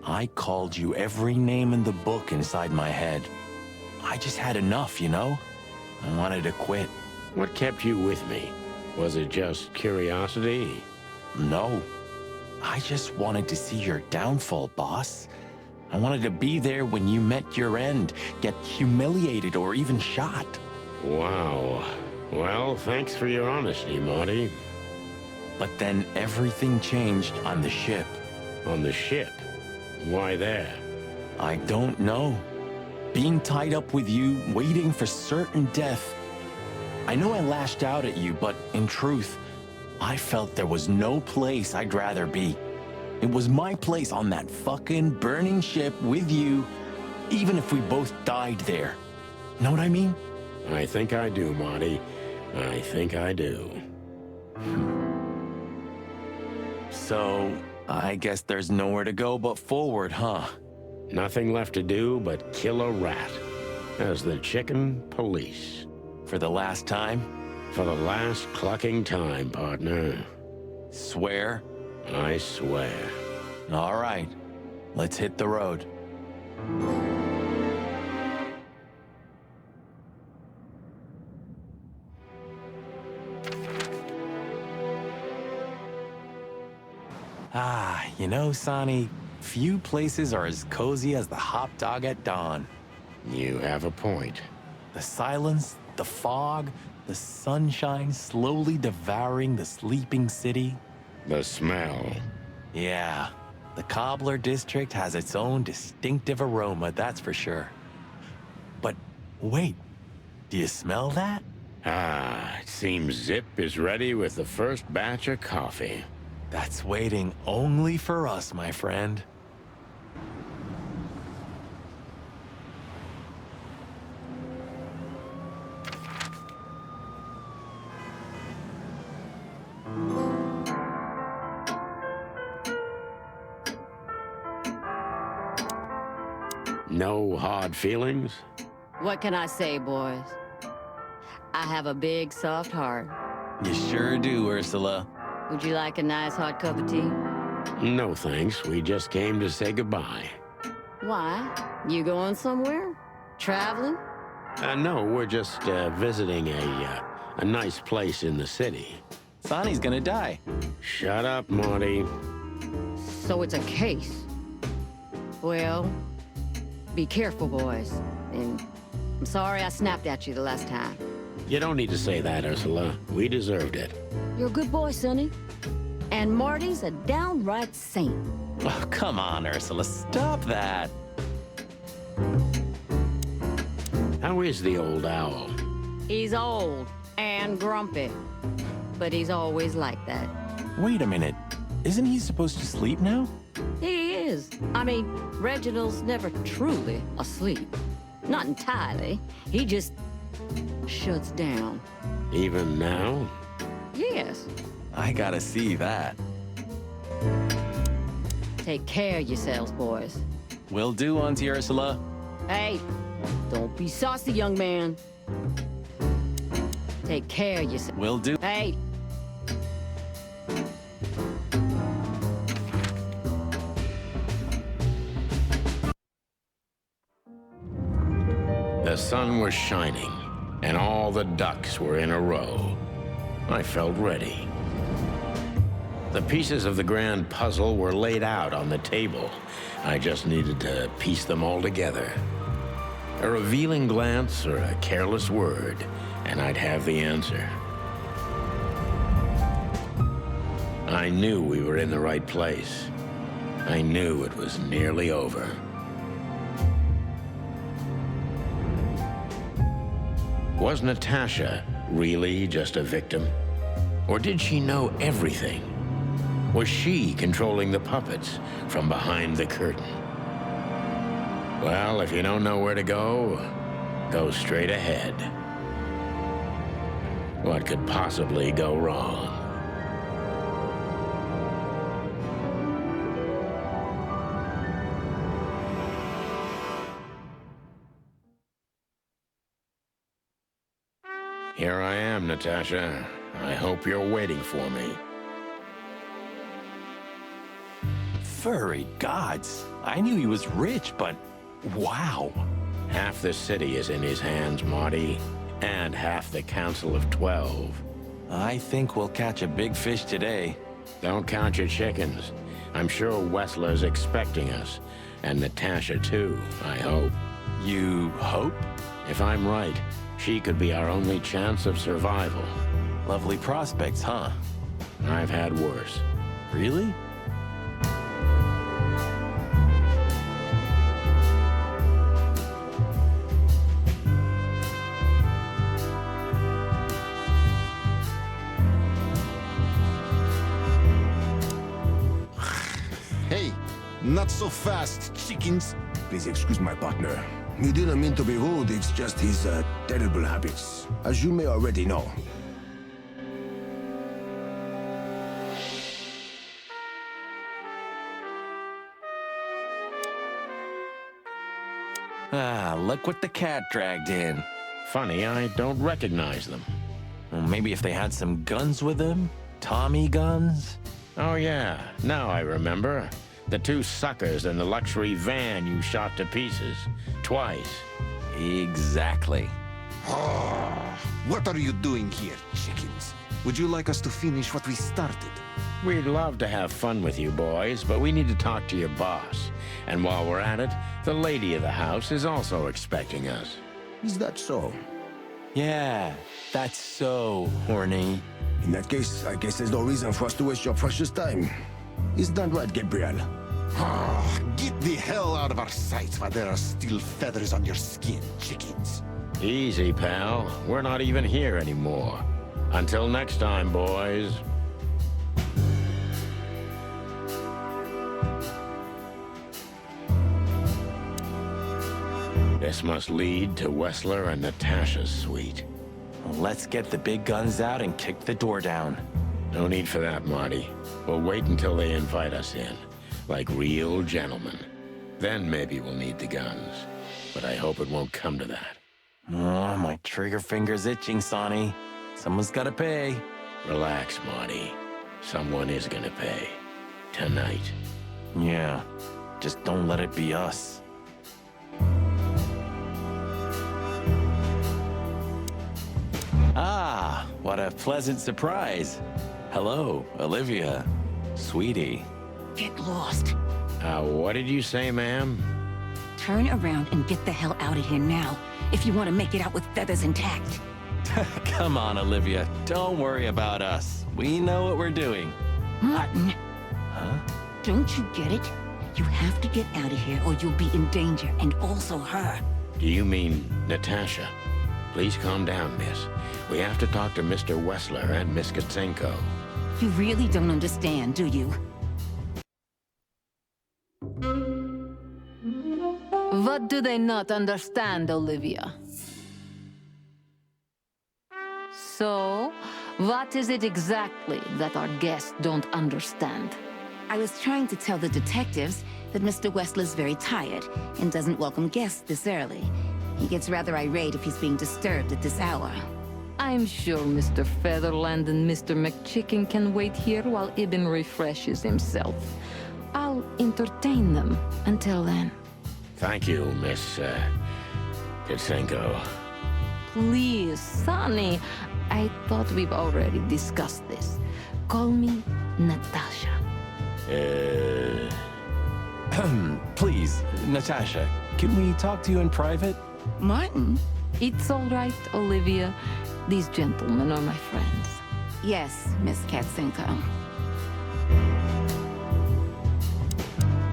I called you every name in the book inside my head. I just had enough, you know? I wanted to quit. What kept you with me? Was it just curiosity? No. I just wanted to see your downfall, boss. I wanted to be there when you met your end, get humiliated or even shot. Wow. Well, thanks for your honesty, Marty. But then everything changed on the ship. On the ship? Why there? I don't know. Being tied up with you, waiting for certain death. I know I lashed out at you, but in truth, I felt there was no place I'd rather be. It was my place on that fucking burning ship with you, even if we both died there. Know what I mean? I think I do, Marty. I think I do. So, I guess there's nowhere to go but forward, huh? Nothing left to do but kill a rat. As the chicken police. For the last time? For the last clucking time, partner. Swear? I swear. All right. Let's hit the road. Ah, you know, Sonny, few places are as cozy as the hot dog at dawn. You have a point. The silence, the fog, the sunshine slowly devouring the sleeping city. The smell. Yeah, the Cobbler District has its own distinctive aroma, that's for sure. But wait, do you smell that? Ah, it seems Zip is ready with the first batch of coffee. That's waiting only for us, my friend. No hard feelings? What can I say, boys? I have a big, soft heart. You sure do, Ursula. Would you like a nice hot cup of tea? No thanks, we just came to say goodbye. Why? You going somewhere? Traveling? No, we're just visiting a nice place in the city. Sonny's gonna die. Shut up, Marty. So it's a case. Well, be careful, boys. And I'm sorry I snapped at you the last time. You don't need to say that, Ursula. We deserved it. You're a good boy, Sonny. And Marty's a downright saint. Oh, come on, Ursula, stop that. How is the old owl? He's old and grumpy, but he's always like that. Wait a minute. Isn't he supposed to sleep now? He is. I mean, Reginald's never truly asleep. Not entirely. He just shuts down. Even now? Yes. I gotta see that. Take care of yourselves, boys. Will do, Auntie Ursula. Hey, don't be saucy, young man. Take care of yourself. Will do. Hey. The sun was shining, and all the ducks were in a row. I felt ready. The pieces of the grand puzzle were laid out on the table. I just needed to piece them all together. A revealing glance or a careless word, and I'd have the answer. I knew we were in the right place. I knew it was nearly over. Was Natasha really just a victim? Or did she know everything? Was she controlling the puppets from behind the curtain? Well, if you don't know where to go, go straight ahead. What could possibly go wrong? Here I am, Natasha. I hope you're waiting for me. Furry gods. I knew he was rich, but wow. Half the city is in his hands, Marty, and half the Council of 12. I think we'll catch a big fish today. Don't count your chickens. I'm sure Wessler's expecting us, and Natasha too, I hope. You hope? If I'm right, she could be our only chance of survival. Lovely prospects, huh? I've had worse. Really? Hey, not so fast, chickens. Please excuse my partner. He didn't mean to be rude, it's just his terrible habits, as you may already know. Ah, look what the cat dragged in. Funny, I don't recognize them. Well, maybe if they had some guns with them? Tommy guns? Oh yeah, now I remember. The two suckers in the luxury van you shot to pieces. Twice. Exactly. What are you doing here, chickens? Would you like us to finish what we started? We'd love to have fun with you boys, but we need to talk to your boss. And while we're at it, the lady of the house is also expecting us. Is that so? Yeah, that's so horny. In that case, I guess there's no reason for us to waste your precious time. Isn't that right, Gabriel? Get the hell out of our sight while there are still feathers on your skin, chickens. Easy, pal. We're not even here anymore. Until next time, boys. This must lead to Wessler and Natasha's suite. Well, let's get the big guns out and kick the door down. No need for that, Marty. We'll wait until they invite us in, like real gentlemen. Then maybe we'll need the guns. But I hope it won't come to that. Oh, my trigger finger's itching, Sonny. Someone's gotta pay. Relax, Marty. Someone is gonna pay. Tonight. Yeah, just don't let it be us. Ah, what a pleasant surprise. Hello, Olivia. Sweetie. Get lost. What did you say, ma'am? Turn around and get the hell out of here now, if you want to make it out with feathers intact. Come on, Olivia. Don't worry about us. We know what we're doing. Martin. Huh? Don't you get it? You have to get out of here or you'll be in danger, and also her. Do you mean Natasha? Please calm down, miss. We have to talk to Mr. Wessler and Miss Katsenko. You really don't understand, do you? What do they not understand, Olivia? So, what is it exactly that our guests don't understand? I was trying to tell the detectives that Mr. Wessler's very tired and doesn't welcome guests this early. He gets rather irate if he's being disturbed at this hour. I'm sure Mr. Featherland and Mr. McChicken can wait here while Ibn refreshes himself. I'll entertain them until then. Thank you, Miss, Katsenko. Please, Sonny. I thought we've already discussed this. Call me Natasha. Please, Natasha, can we talk to you in private? Martin? It's all right, Olivia. These gentlemen are my friends. Yes, Miss Katsenko.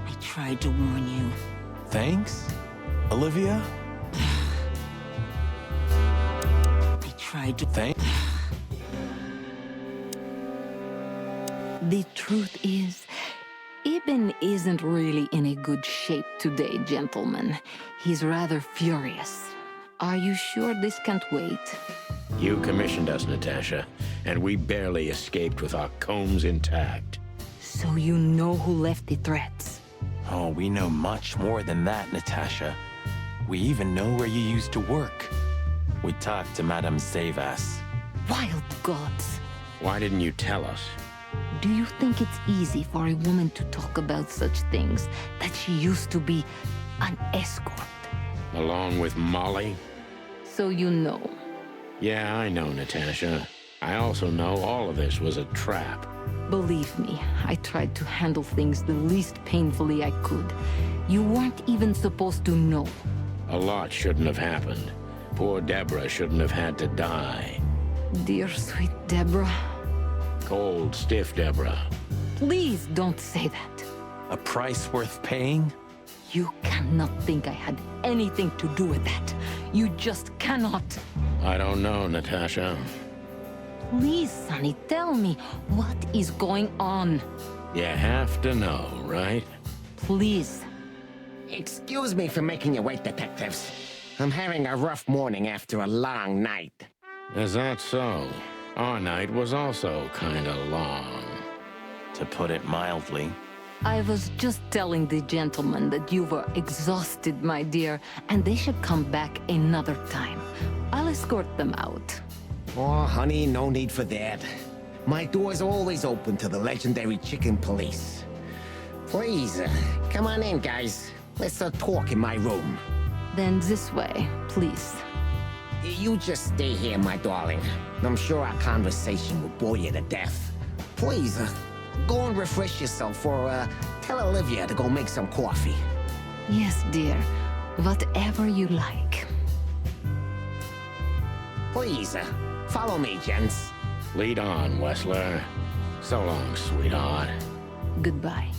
I tried to warn you. Thanks, Olivia. I tried to... The truth is, Ibn isn't really in a good shape today, gentlemen. He's rather furious. Are you sure this can't wait? You commissioned us, Natasha, and we barely escaped with our combs intact. So you know who left the threats? Oh, we know much more than that, Natasha. We even know where you used to work. We talked to Madame Zavas. Wild gods! Why didn't you tell us? Do you think it's easy for a woman to talk about such things, that she used to be an escort? Along with Molly? So you know. Yeah, I know, Natasha. I also know all of this was a trap. Believe me, I tried to handle things the least painfully I could. You weren't even supposed to know. A lot shouldn't have happened. Poor Deborah shouldn't have had to die. Dear sweet Deborah. Cold, stiff Deborah. Please don't say that. A price worth paying? You cannot think I had anything to do with that. You just cannot. I don't know, Natasha. Please, Sonny, tell me, what is going on? You have to know, right? Please. Excuse me for making you wait, detectives. I'm having a rough morning after a long night. Is that so? Our night was also kinda long. To put it mildly. I was just telling the gentlemen that you were exhausted, my dear, and they should come back another time. I'll escort them out. Oh, honey, no need for that. My door's always open to the legendary chicken police. Please, come on in, guys. Let's talk in my room. Then this way, please. You just stay here, my darling. I'm sure our conversation will bore you to death. Please, go and refresh yourself, or tell Olivia to go make some coffee. Yes, dear. Whatever you like. Please, follow me, gents. Lead on, Wessler. So long, sweetheart. Goodbye.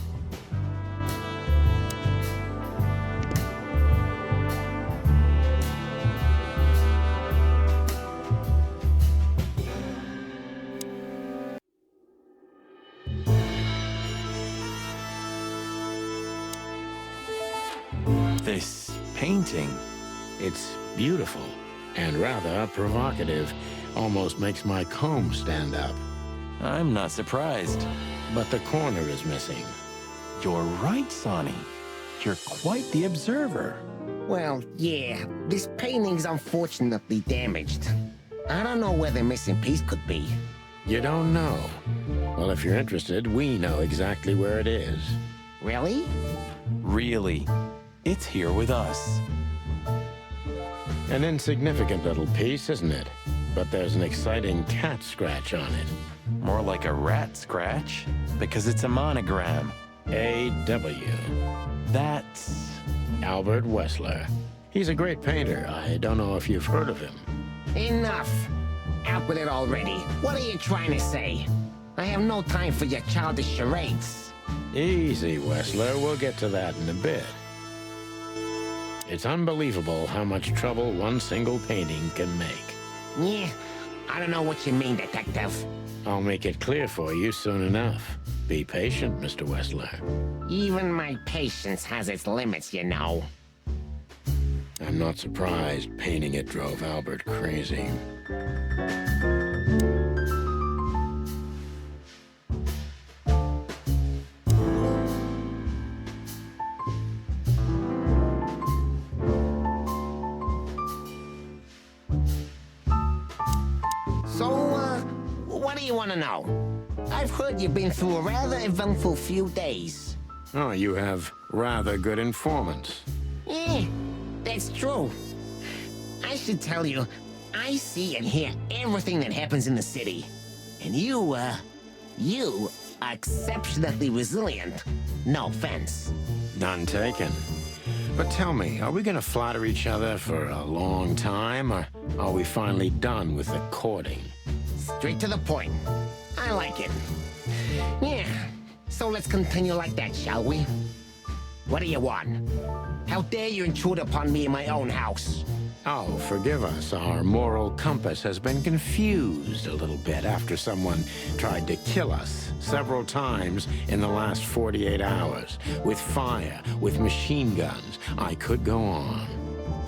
This painting. It's beautiful and rather provocative. Almost makes my comb stand up. I'm not surprised. But the corner is missing. You're right, Sonny. You're quite the observer. Well, yeah, this painting's unfortunately damaged. I don't know where the missing piece could be. You don't know? Well, if you're interested, we know exactly where it is. Really? Really. It's here with us. An insignificant little piece, isn't it? But there's an exciting cat scratch on it. More like a rat scratch, because it's a monogram. A.W. That's... Albert Wessler. He's a great painter. I don't know if you've heard of him. Enough! Out with it already. What are you trying to say? I have no time for your childish charades. Easy, Wessler. We'll get to that in a bit. It's unbelievable how much trouble one single painting can make. Yeah, I don't know what you mean, Detective. I'll make it clear for you soon enough. Be patient, Mr. Wessler. Even my patience has its limits, you know. I'm not surprised painting it drove Albert crazy. What do you want to know? I've heard you've been through a rather eventful few days. Oh, you have rather good informants. Yeah, that's true. I should tell you, I see and hear everything that happens in the city. And you are exceptionally resilient. No offense. None taken. But tell me, are we gonna flatter each other for a long time, or are we finally done with the courting? Straight to the point. I like it. Yeah, so let's continue like that, shall we? What do you want? How dare you intrude upon me in my own house? Oh, forgive us. Our moral compass has been confused a little bit after someone tried to kill us several times in the last 48 hours. With fire, with machine guns. I could go on.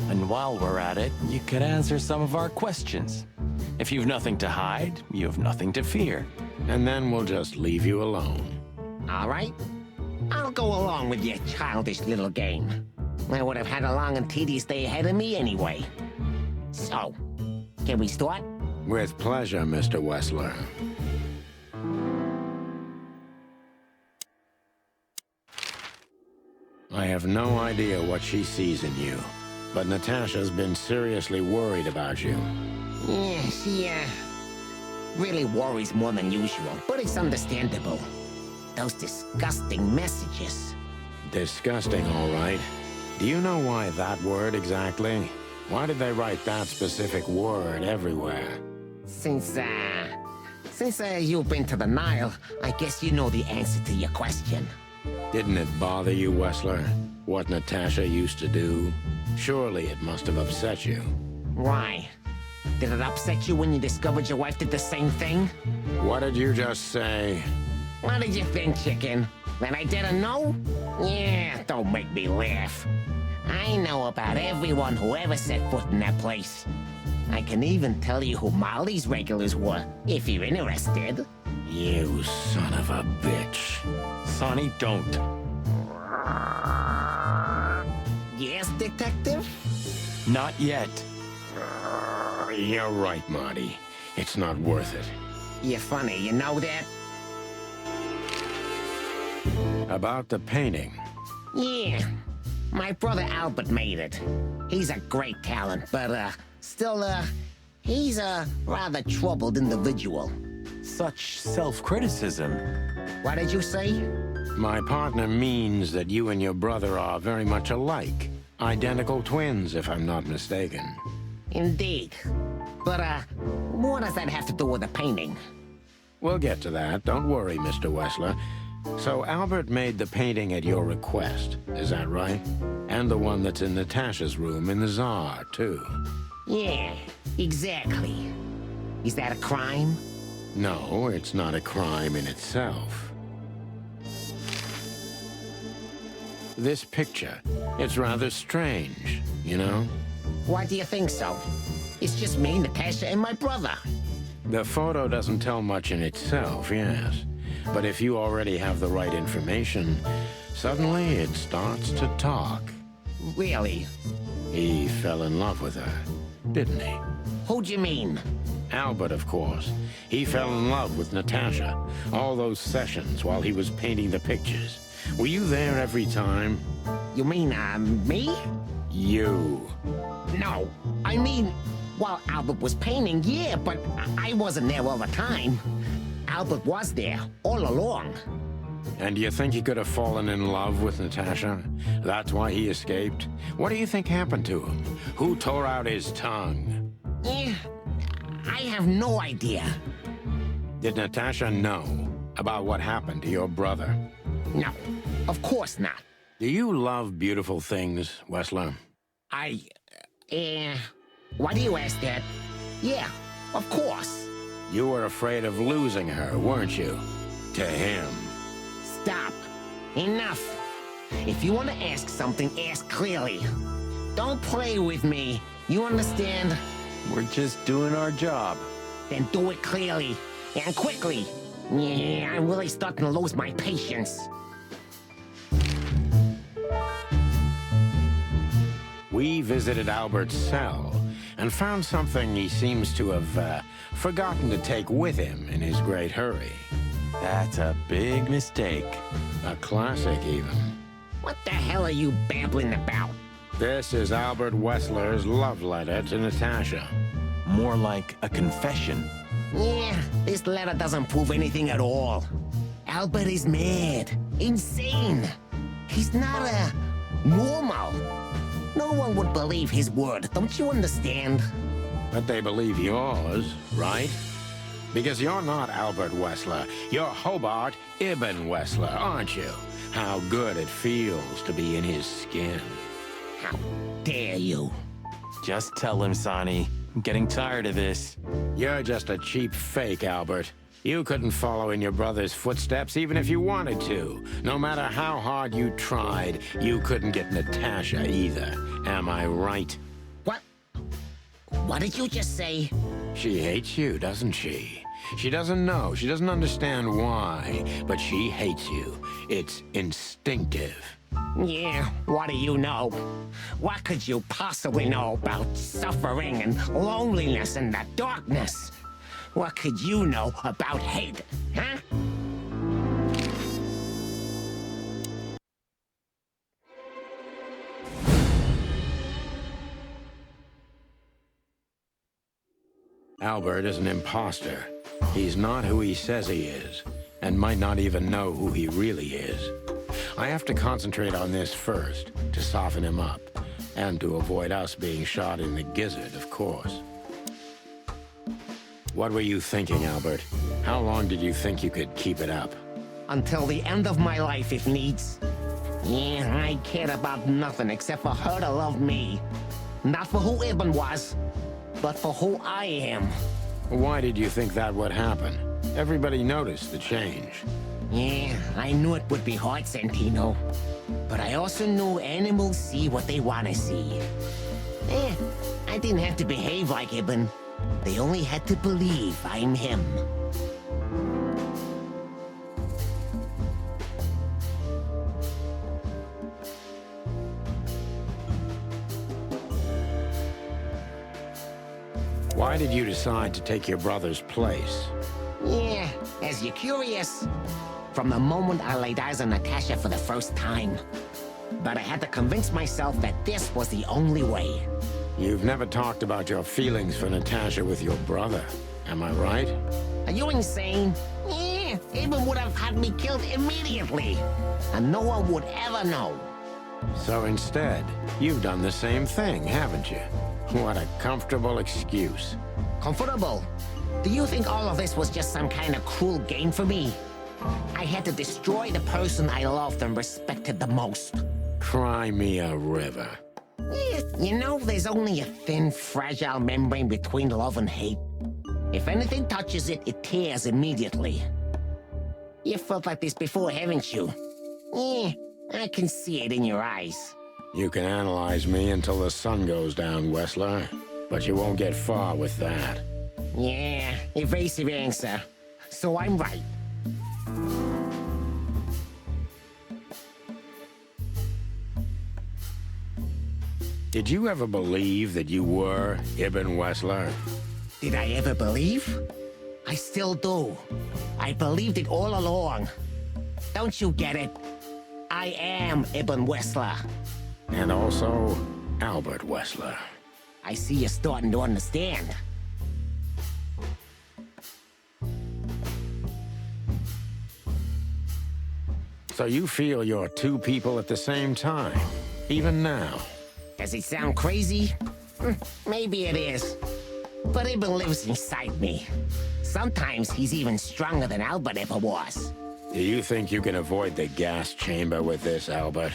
And while we're at it, you could answer some of our questions. If you've nothing to hide, you have nothing to fear. And then we'll just leave you alone. All right. I'll go along with your childish little game. I would have had a long and tedious day ahead of me anyway. So, can we start? With pleasure, Mr. Wessler. I have no idea what she sees in you, but Natasha's been seriously worried about you. Yeah, she, really worries more than usual, but it's understandable. Those disgusting messages. Disgusting, all right. Do you know why that word exactly? Why did they write that specific word everywhere? Since you've been to the Nile, I guess you know the answer to your question. Didn't it bother you, Wessler? What Natasha used to do? Surely it must have upset you. Why? Did it upset you when you discovered your wife did the same thing? What did you just say? What did you think, chicken? That I didn't know? Yeah, don't make me laugh. I know about everyone who ever set foot in that place. I can even tell you who Molly's regulars were, if you're interested. You son of a bitch. Sonny, don't. Yes, detective? Not yet. You're right, Marty. It's not worth it. You're funny, you know that? About the painting. Yeah. My brother Albert made it. He's a great talent, but, still, he's a rather troubled individual. Such self-criticism. What did you say? My partner means that you and your brother are very much alike. Identical twins, if I'm not mistaken. Indeed. But, what does that have to do with the painting? We'll get to that. Don't worry, Mr. Wessler. So Albert made the painting at your request, is that right? And the one that's in Natasha's room in the Tsar, too. Yeah, exactly. Is that a crime? No, it's not a crime in itself. This picture, it's rather strange, you know? Why do you think so? It's just me, Natasha, and my brother. The photo doesn't tell much in itself, yes. But if you already have the right information, suddenly it starts to talk. Really? He fell in love with her, didn't he? Who'd you mean? Albert, of course. He fell in love with Natasha. All those sessions while he was painting the pictures. Were you there every time? You mean, me? You. No, I mean, while Albert was painting, yeah, but I wasn't there all the time. Albert was there, all along. And do you think he could have fallen in love with Natasha? That's why he escaped? What do you think happened to him? Who tore out his tongue? Yeah, I have no idea. Did Natasha know about what happened to your brother? No, of course not. Do you love beautiful things, Wessler? Why do you ask that? Yeah, of course. You were afraid of losing her, weren't you? To him. Stop. Enough. If you want to ask something, ask clearly. Don't play with me. You understand? We're just doing our job. Then do it clearly. And quickly. Yeah, I'm really starting to lose my patience. We visited Albert's cell and found something he seems to have forgotten to take with him in his great hurry. That's a big mistake. A classic, even. What the hell are you babbling about? This is Albert Wessler's love letter to Natasha. More like a confession. Yeah, this letter doesn't prove anything at all. Albert is mad. Insane. He's not, normal. No one would believe his word, don't you understand? But they believe yours, right? Because you're not Albert Wessler. You're Hobart Ibn Wessler, aren't you? How good it feels to be in his skin. How dare you? Just tell him, Sonny. I'm getting tired of this. You're just a cheap fake, Albert. You couldn't follow in your brother's footsteps even if you wanted to. No matter how hard you tried, you couldn't get Natasha either. Am I right? What? What did you just say? She hates you, doesn't she? She doesn't know. She doesn't understand why, but she hates you. It's instinctive. Yeah, what do you know? What could you possibly know about suffering and loneliness and the darkness? What could you know about hate, huh? Albert is an imposter. He's not who he says he is, and might not even know who he really is. I have to concentrate on this first, to soften him up, and to avoid us being shot in the gizzard, of course. What were you thinking, Albert? How long did you think you could keep it up? Until the end of my life, if needs. Yeah, I cared about nothing except for her to love me. Not for who Ibn was, but for who I am. Why did you think that would happen? Everybody noticed the change. Yeah, I knew it would be hard, Santino. But I also knew animals see what they want to see. I didn't have to behave like Ibn. They only had to believe I'm him. Why did you decide to take your brother's place? Yeah, as you're curious, from the moment I laid eyes on Natasha for the first time. But I had to convince myself that this was the only way. You've never talked about your feelings for Natasha with your brother, am I right? Are you insane? Yeah, Ibn would have had me killed immediately. And no one would ever know. So instead, you've done the same thing, haven't you? What a comfortable excuse. Comfortable? Do you think all of this was just some kind of cruel game for me? I had to destroy the person I loved and respected the most. Cry me a river. Yeah, you know, there's only a thin, fragile membrane between love and hate. If anything touches it, it tears immediately. You felt like this before, haven't you? Yeah, I can see it in your eyes. You can analyze me until the sun goes down, Wessler, but you won't get far with that. Yeah, evasive answer. So I'm right. Did you ever believe that you were Ibn Wessler? Did I ever believe? I still do. I believed it all along. Don't you get it? I am Ibn Wessler. And also, Albert Wessler. I see you're starting to understand. So you feel you're two people at the same time, even now? Does it sound crazy? Maybe it is. But Ibn lives inside me. Sometimes he's even stronger than Albert ever was. Do you think you can avoid the gas chamber with this, Albert?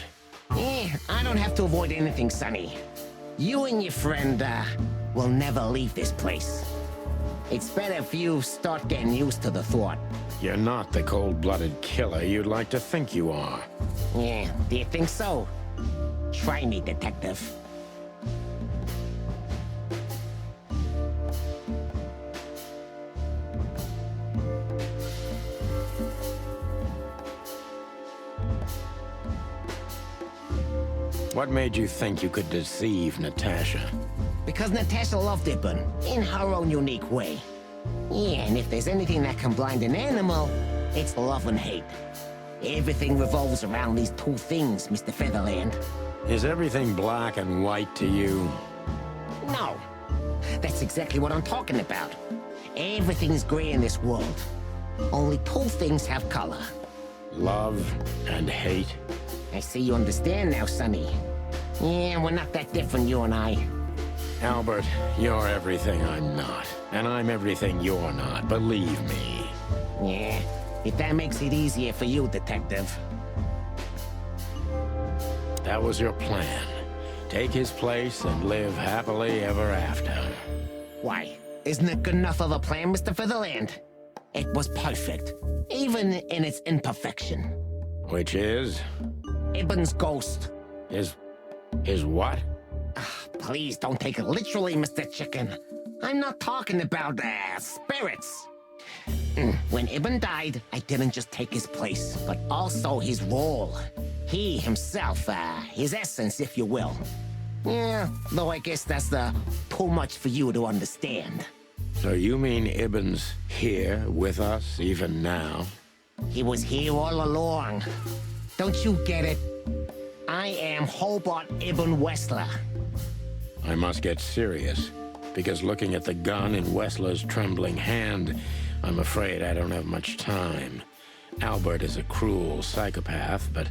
I don't have to avoid anything, Sonny. You and your friend, will never leave this place. It's better if you start getting used to the thought. You're not the cold-blooded killer you'd like to think you are. Yeah, do you think so? Try me, detective. What made you think you could deceive Natasha? Because Natasha loved Ibn, in her own unique way. Yeah, and if there's anything that can blind an animal, it's love and hate. Everything revolves around these two things, Mr. Featherland. Is everything black and white to you? No. That's exactly what I'm talking about. Everything's gray in this world. Only two things have color. Love and hate? I see you understand now, Sonny. Yeah, we're not that different, you and I. Albert, you're everything I'm not. And I'm everything you're not, believe me. Yeah, if that makes it easier for you, Detective. That was your plan. Take his place and live happily ever after. Why? Isn't it good enough of a plan, Mr. Featherland? It was perfect, even in its imperfection. Which is? Ibn's ghost. His what? Please don't take it literally, Mr. Chicken. I'm not talking about, spirits. When Ibn died, I didn't just take his place, but also his role. He himself, his essence, if you will. Yeah, though I guess that's too much for you to understand. So you mean Ibn's here with us, even now? He was here all along. Don't you get it? I am Hobart Ibn Wessler. I must get serious, because looking at the gun in Wessler's trembling hand, I'm afraid I don't have much time. Albert is a cruel psychopath, but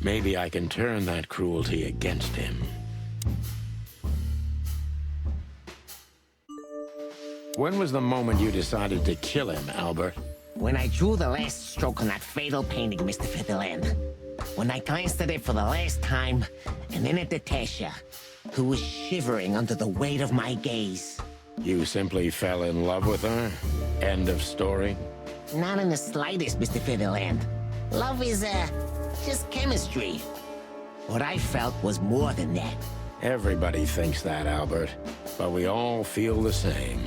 maybe I can turn that cruelty against him. When was the moment you decided to kill him, Albert? When I drew the last stroke on that fatal painting, Mr. Featherland. When I glanced at it for the last time, and then at Natasha, who was shivering under the weight of my gaze. You simply fell in love with her? End of story? Not in the slightest, Mr. Featherland. Love is, just chemistry. What I felt was more than that. Everybody thinks that, Albert. But we all feel the same.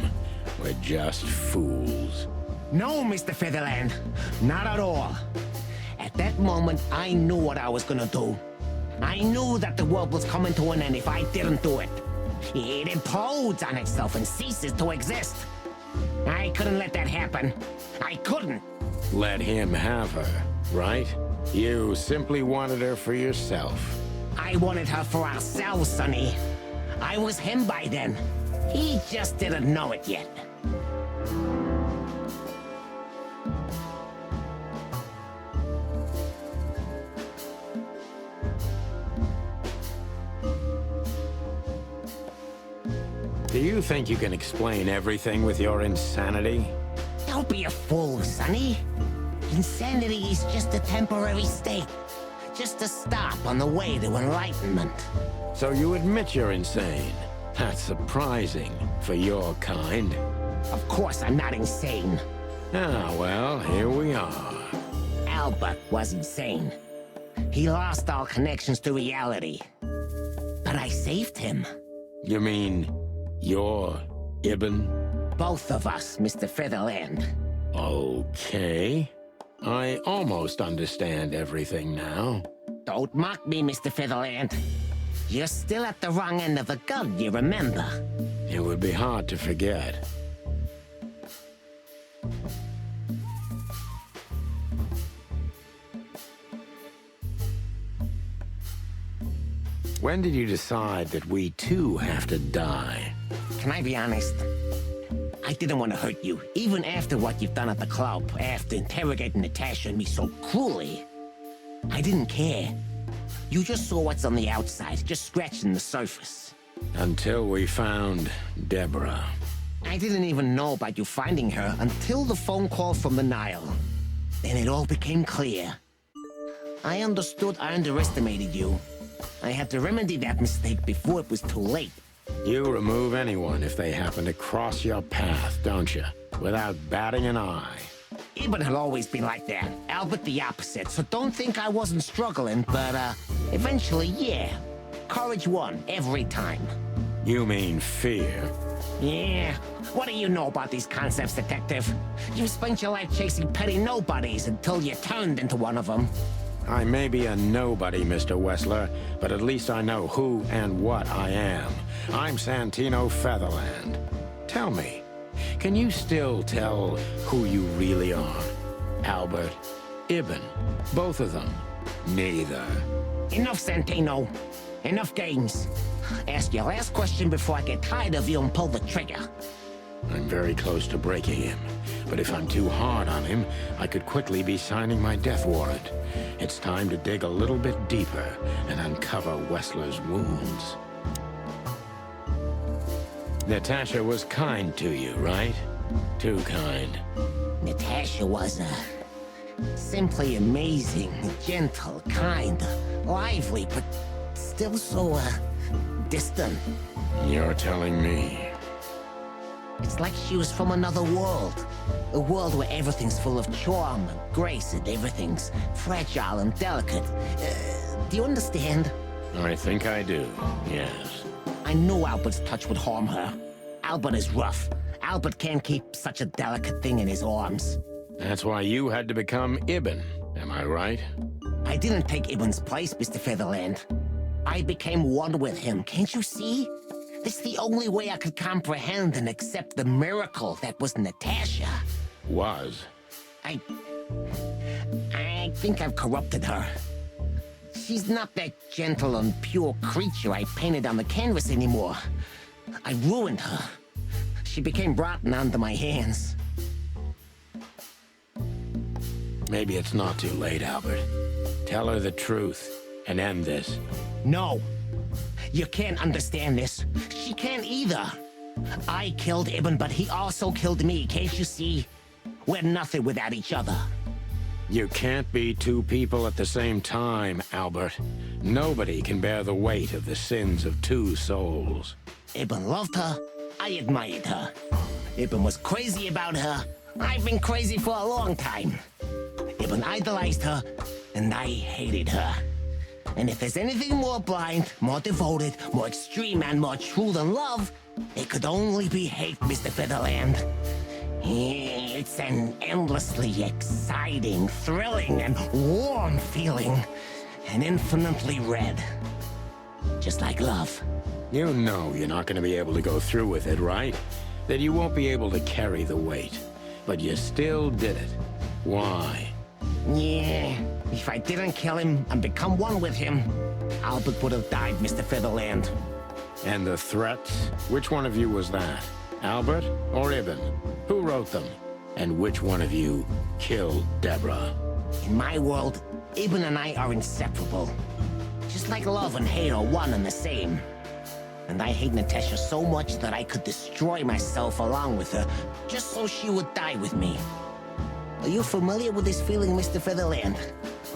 We're just fools. No, Mr. Featherland. Not at all. At that moment, I knew what I was gonna do. I knew that the world was coming to an end if I didn't do it. it implodes on itself and ceases to exist. I couldn't let that happen. I couldn't. Let him have her, right? You simply wanted her for yourself. I wanted her for ourselves, Sonny. I was him by then. He just didn't know it yet. Do you think you can explain everything with your insanity? Don't be a fool, Sonny. Insanity is just a temporary state. Just a stop on the way to enlightenment. So you admit you're insane. That's surprising for your kind. Of course I'm not insane. Ah, well, here we are. Albert was insane. He lost all connections to reality. But I saved him. You mean you're Ibn? Both of us, Mr. Featherland. Okay. I almost understand everything now. Don't mock me, Mr. Featherland. You're still at the wrong end of the gun, you remember? It would be hard to forget. When did you decide that we too have to die? Can I be honest? I didn't want to hurt you, even after what you've done at the club, after interrogating Natasha and me so cruelly. I didn't care. You just saw what's on the outside, just scratching the surface. Until we found Deborah. I didn't even know about you finding her until the phone call from the Nile. Then it all became clear. I understood I underestimated you. I had to remedy that mistake before it was too late. You remove anyone if they happen to cross your path, don't you? Without batting an eye. Ibn had always been like that. Albert the opposite, so don't think I wasn't struggling, but, eventually, yeah. Courage won, every time. You mean fear? Yeah. What do you know about these concepts, Detective? You spent your life chasing petty nobodies until you turned into one of them. I may be a nobody, Mr. Wessler, but at least I know who and what I am. I'm Santino Featherland. Tell me, can you still tell who you really are? Albert, Ibn, both of them? Neither. Enough, Santino. Enough games. Ask your last question before I get tired of you and pull the trigger. I'm very close to breaking him, but if I'm too hard on him, I could quickly be signing my death warrant. It's time to dig a little bit deeper and uncover Wessler's wounds. Natasha was kind to you, right? Too kind. Natasha was, simply amazing, gentle, kind, lively, but still so, distant. You're telling me. It's like she was from another world. A world where everything's full of charm and grace and everything's fragile and delicate. Do you understand? I think I do, yes. I knew Albert's touch would harm her. Albert is rough. Albert can't keep such a delicate thing in his arms. That's why you had to become Ibn, am I right? I didn't take Ibn's place, Mr. Featherland. I became one with him, can't you see? This is the only way I could comprehend and accept the miracle that was Natasha. Was? I think I've corrupted her. She's not that gentle and pure creature I painted on the canvas anymore. I ruined her. She became rotten under my hands. Maybe it's not too late, Albert. Tell her the truth and end this. No. You can't understand this. She can't either. I killed Ibn, but he also killed me, can't you see? We're nothing without each other. You can't be two people at the same time, Albert. Nobody can bear the weight of the sins of two souls. Ibn loved her. I admired her. Ibn was crazy about her. I've been crazy for a long time. Ibn idolized her, and I hated her. And if there's anything more blind, more devoted, more extreme, and more true than love, it could only be hate, Mr. Featherland. It's an endlessly exciting, thrilling, and warm feeling, and infinitely red. Just like love. You know you're not going to be able to go through with it, right? That you won't be able to carry the weight. But you still did it. Why? Yeah, if I didn't kill him and become one with him, Albert would have died, Mr. Featherland. And the threats? Which one of you was that? Albert or Ibn? Who wrote them? And which one of you killed Deborah? In my world, Ibn and I are inseparable. Just like love and hate are one and the same. And I hate Natasha so much that I could destroy myself along with her, just so she would die with me. Are you familiar with this feeling, Mr. Featherland?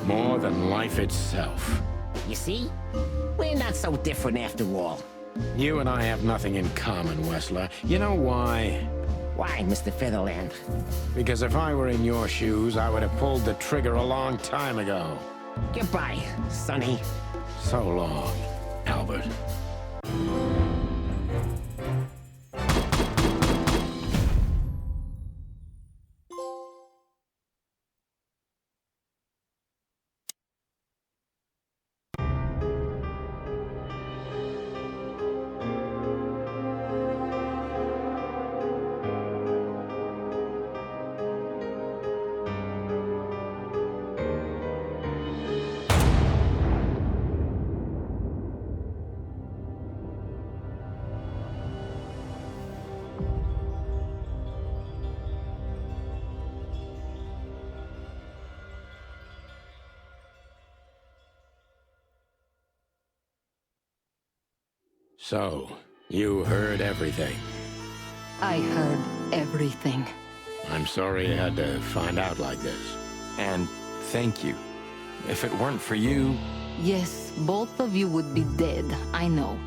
More than life itself. You see? We're not so different after all. You and I have nothing in common, Wessler. You know why? Why, Mr. Featherland? Because if I were in your shoes, I would have pulled the trigger a long time ago. Goodbye, Sonny. So long, Albert. So, you heard everything. I heard everything. I'm sorry you had to find out like this. And thank you. If it weren't for you... Yes, both of you would be dead, I know.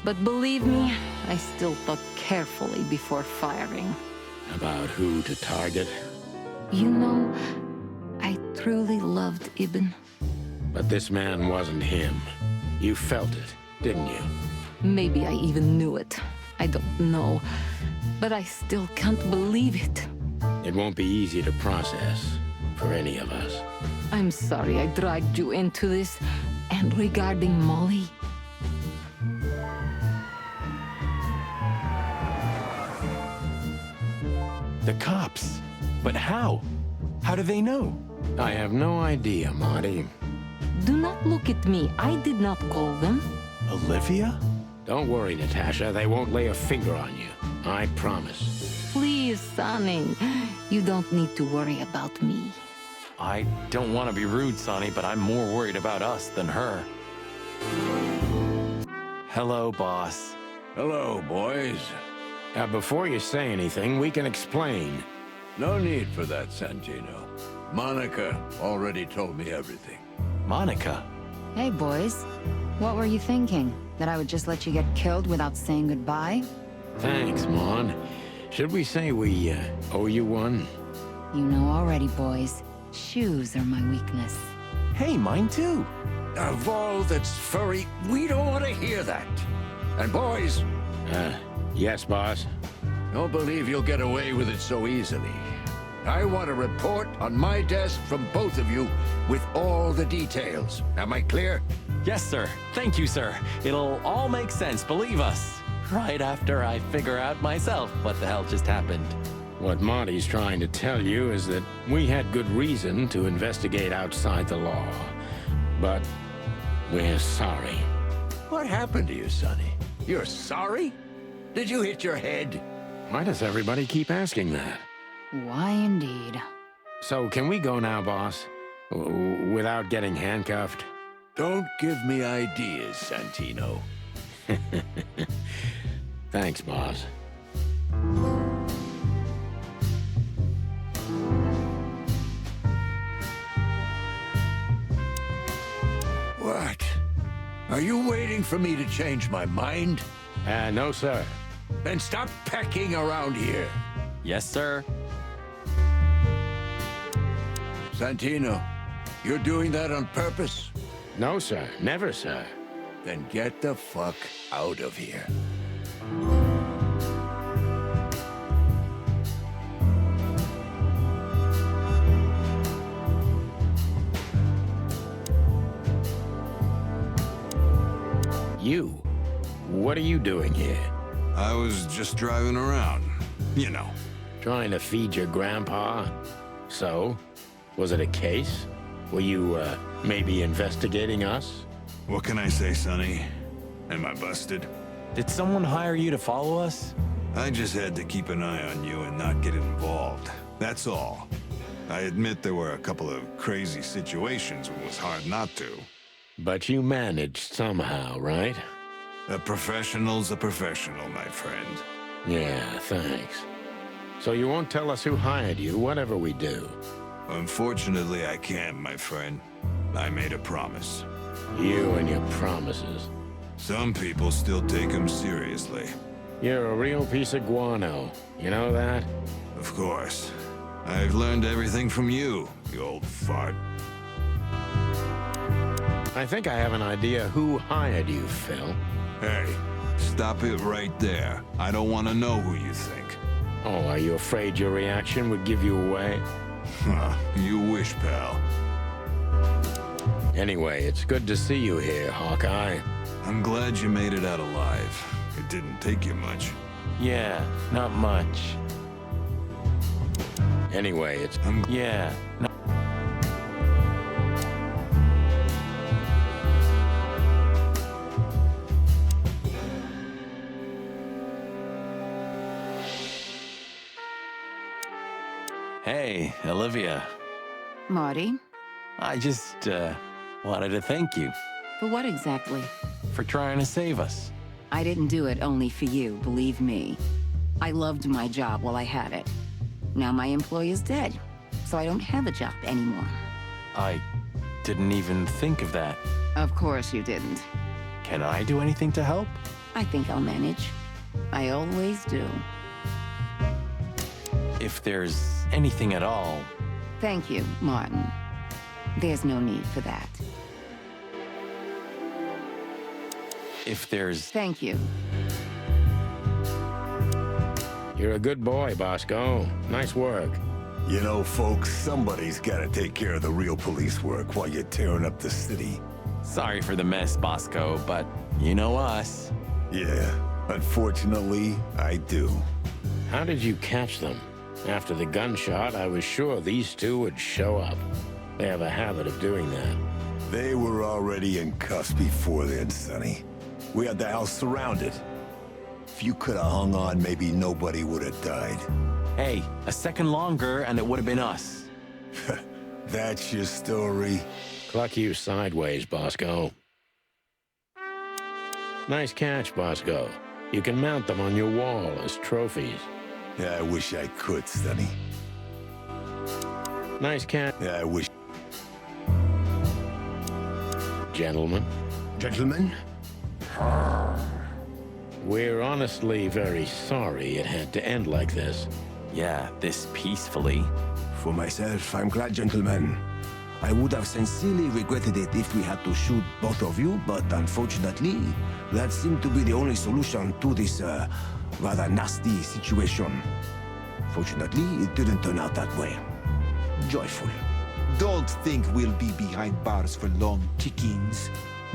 But believe me, I still thought carefully before firing. About who to target? You know, I truly loved Ibn. But this man wasn't him. You felt it, didn't you? Maybe I even knew it. I don't know. But I still can't believe it. It won't be easy to process for any of us. I'm sorry I dragged you into this. And regarding Molly... The cops. But how? How do they know? I have no idea, Marty. Do not look at me. I did not call them. Olivia? Don't worry, Natasha. They won't lay a finger on you. I promise. Please, Sonny. You don't need to worry about me. I don't want to be rude, Sonny, but I'm more worried about us than her. Hello, boss. Hello, boys. Before you say anything, we can explain. No need for that, Santino. Monica already told me everything. Monica? Hey, boys. What were you thinking? That I would just let you get killed without saying goodbye? Thanks, Mon. Should we say we owe you one? You know already, boys. Shoes are my weakness. Hey, mine too. Of all that's furry, we don't want to hear that. And boys, Yes, boss. don't believe you'll get away with it so easily. I want a report on my desk from both of you with all the details. Am I clear? Yes, sir. Thank you, sir. It'll all make sense, believe us. Right after I figure out myself what the hell just happened. What Marty's trying to tell you is that we had good reason to investigate outside the law. But we're sorry. What happened to you, Sonny? You're sorry? Did you hit your head? Why does everybody keep asking that? Why indeed? So can we go now, boss? Without getting handcuffed? Don't give me ideas, Santino. Thanks, boss. What? Are you waiting for me to change my mind? No, sir. Then stop pecking around here. Yes, sir. Santino, you're doing that on purpose? No, sir. Never, sir. Then get the fuck out of here. You. What are you doing here? I was just driving around. You know. Trying to feed your grandpa? So? Was it a case? Were you, maybe investigating us? What can I say, Sonny? Am I busted? Did someone hire you to follow us? I just had to keep an eye on you and not get involved. That's all. I admit there were a couple of crazy situations when it was hard not to. But you managed somehow, right? A professional's a professional, my friend. Yeah, thanks. So you won't tell us who hired you, whatever we do? Unfortunately, I can't, my friend. I made a promise. You and your promises. Some people still take them seriously. You're a real piece of guano. You know that? Of course. I've learned everything from you, you old fart. I think I have an idea who hired you, Phil. Hey, stop it right there. I don't want to know who you think. Oh, are you afraid your reaction would give you away? You wish, pal. Anyway, it's good to see you here, Hawkeye. I'm glad you made it out alive. It didn't take you much. Yeah, not much. Anyway, it's... Yeah, not... Hey, Olivia. Marty? I just, wanted to thank you For what exactly? for trying to save us. I didn't do it only for you, believe me. I loved my job while I had it. Now my employee is dead, so I don't have a job anymore. I didn't even think of that. Of course you didn't. Can I do anything to help? I think I'll manage. I always do. If there's anything at all. Thank you, Martin. There's no need for that. If there's... Thank you. You're a good boy, Bosco. Nice work. You know, folks, somebody's gotta take care of the real police work while you're tearing up the city. Sorry for the mess, Bosco, but you know us. Yeah, unfortunately, I do. How did you catch them? After the gunshot, I was sure these two would show up. They have a habit of doing that. They were already in cuffs before then, Sonny. We had the house surrounded. If you could have hung on, maybe nobody would have died. Hey, a second longer and it would have been us. That's your story? Cluck you sideways, Bosco. Nice catch, Bosco. You can mount them on your wall as trophies. Yeah, I wish I could, Sonny. Nice catch. Yeah, I wish... Gentlemen. Gentlemen? We're honestly very sorry it had to end like this. Yeah, this peacefully. For myself, I'm glad, gentlemen. I would have sincerely regretted it if we had to shoot both of you, but unfortunately, that seemed to be the only solution to this, rather nasty situation. Fortunately, it didn't turn out that way. Joyful. Don't think we'll be behind bars for long, chickens.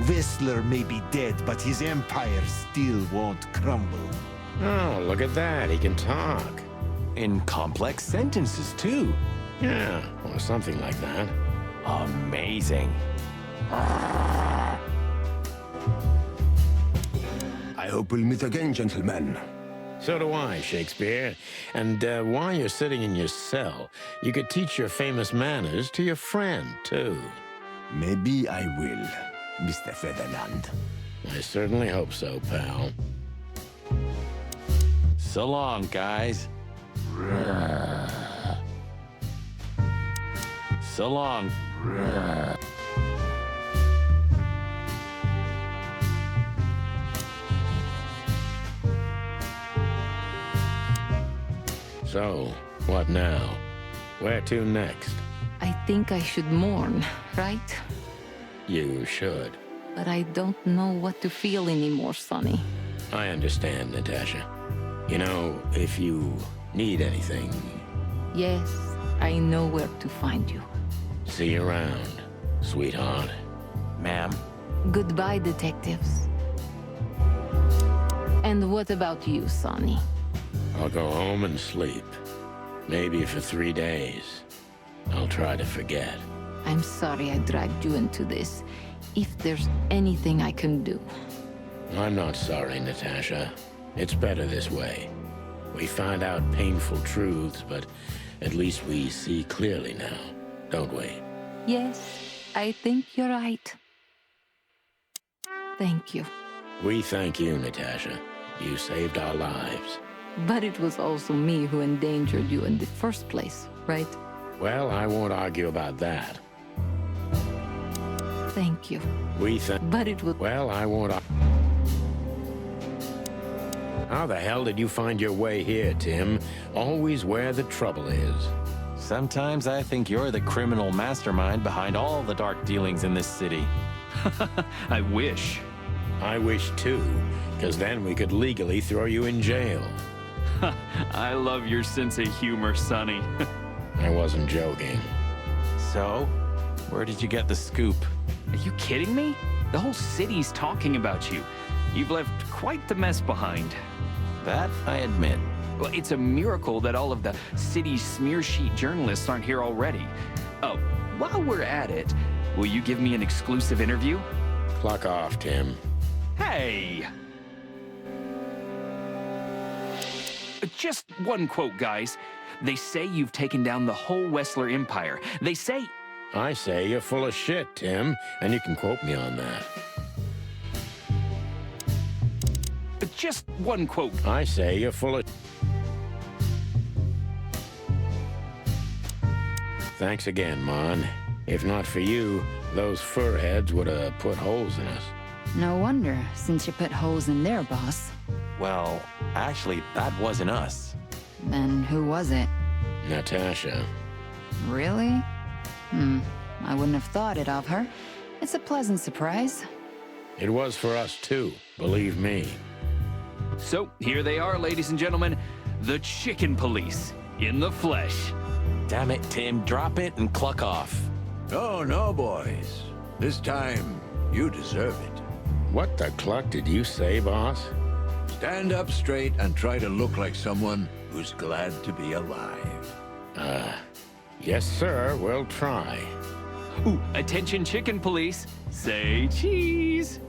Whistler may be dead, but his empire still won't crumble. Oh, look at that. He can talk. In complex sentences, too. Yeah, or something like that. Amazing. I hope we'll meet again, gentlemen. So do I, Shakespeare. And while you're sitting in your cell, you could teach your famous manners to your friend, too. Maybe I will, Mr. Featherland. I certainly hope so, pal. So long, guys. So long. So, what now? Where to next? I think I should mourn, right? You should. But I don't know what to feel anymore, Sonny. I understand, Natasha. You know, if you need anything, Yes, I know where to find you. see you around, sweetheart. Ma'am. Goodbye, detectives. And what about you, Sonny? I'll go home and sleep. Maybe for 3 days. I'll try to forget. I'm sorry I dragged you into this. If there's anything I can do. I'm not sorry, Natasha. It's better this way. We find out painful truths, but at least we see clearly now, don't we? Yes, I think you're right. Thank you. We thank you, Natasha. You saved our lives. But it was also me who endangered you in the first place, right? Well, I won't argue about that. Thank you. But it was... Well, I won't... How the hell did you find your way here, Tim? Always where the trouble is. Sometimes I think you're the criminal mastermind behind all the dark dealings in this city. I wish. I wish too, because then we could legally throw you in jail. I love your sense of humor, Sonny. I wasn't joking. So, where did you get the scoop? Are you kidding me? The whole city's talking about you. You've left quite the mess behind. That I admit. Well, it's a miracle that all of the city's smear sheet journalists aren't here already. Oh, while we're at it, will you give me an exclusive interview? Clock off, Tim. Hey! Just one quote, guys. They say you've taken down the whole Wessler Empire. They say... I say you're full of shit, Tim, and you can quote me on that. Just one quote. I say you're full of... Thanks again, Mon. If not for you, those furheads would have put holes in us. No wonder, since you put holes in their boss. Well, actually, that wasn't us. Then who was it? Natasha. Really? I wouldn't have thought it of her. It's a pleasant surprise. It was for us too, believe me. So, here they are, ladies and gentlemen. The Chicken Police, in the flesh. Damn it, Tim, drop it and cluck off. Oh, no, boys. This time, you deserve it. What the cluck did you say, boss? Stand up straight and try to look like someone who's glad to be alive. Yes, sir, we'll try. Ooh, attention Chicken Police, say cheese.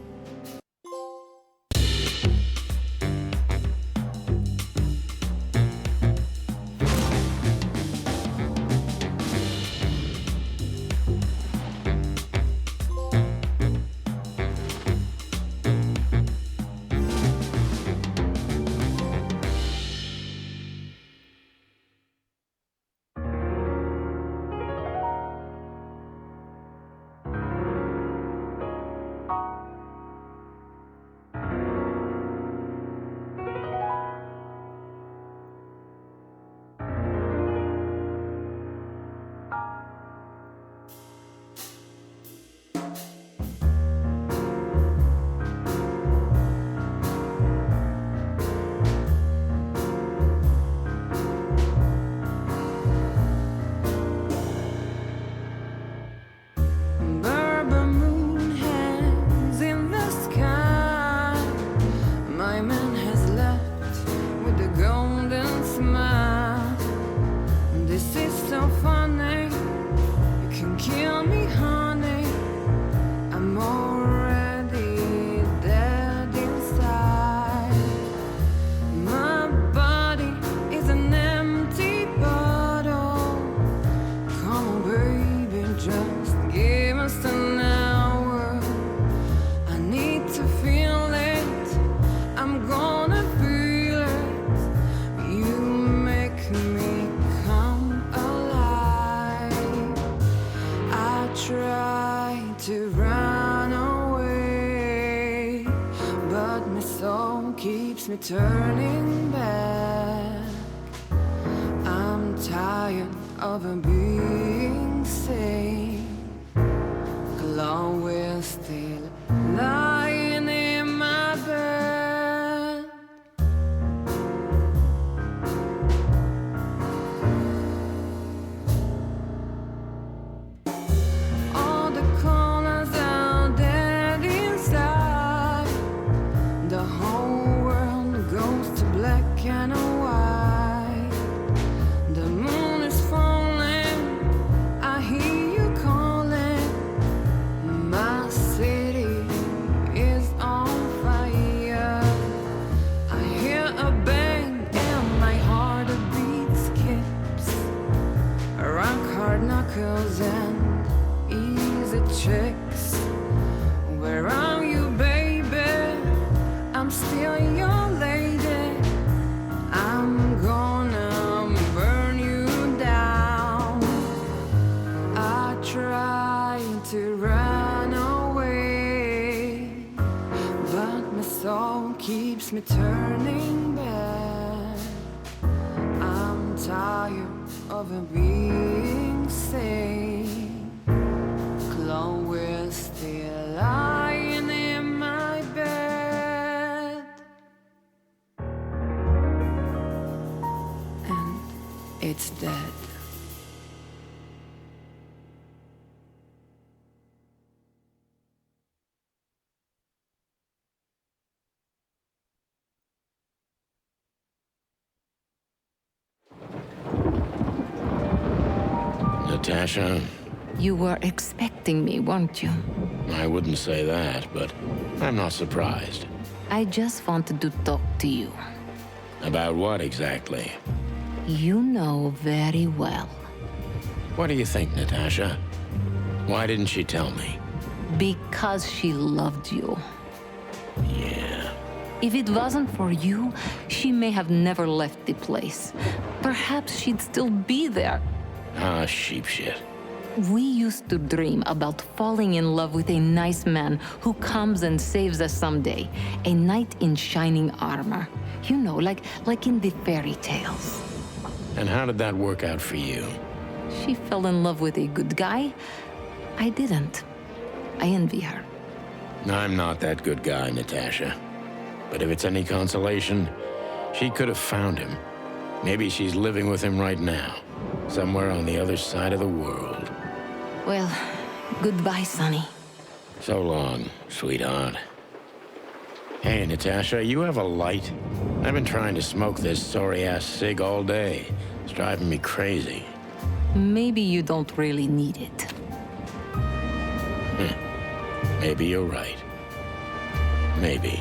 keeps me turning back. I'm tired of being sane. Alone, we're still lying in my bed. All the corners are dead inside. The whole world keeps me turning back. I'm tired of it being sane. Chloe's still lying in my bed, and it's dead. Natasha, You were expecting me, weren't you? I wouldn't say that, but I'm not surprised. I just wanted to talk to you. About what exactly? You know very well. What do you think, Natasha? Why didn't she tell me? Because she loved you. Yeah. If it wasn't for you, she may have never left the place. Perhaps she'd still be there. Ah, sheep shit. We used to dream about falling in love with a nice man who comes and saves us someday. A knight in shining armor. You know, like in the fairy tales. And how did that work out for you? She fell in love with a good guy. I didn't. I envy her. I'm not that good guy, Natasha. But if it's any consolation, she could have found him. Maybe she's living with him right now, somewhere on the other side of the world. Well, goodbye, Sonny. So long, sweetheart. Hey, Natasha, you have a light? I've been trying to smoke this sorry-ass cig all day. It's driving me crazy. Maybe you don't really need it. Maybe you're right. Maybe.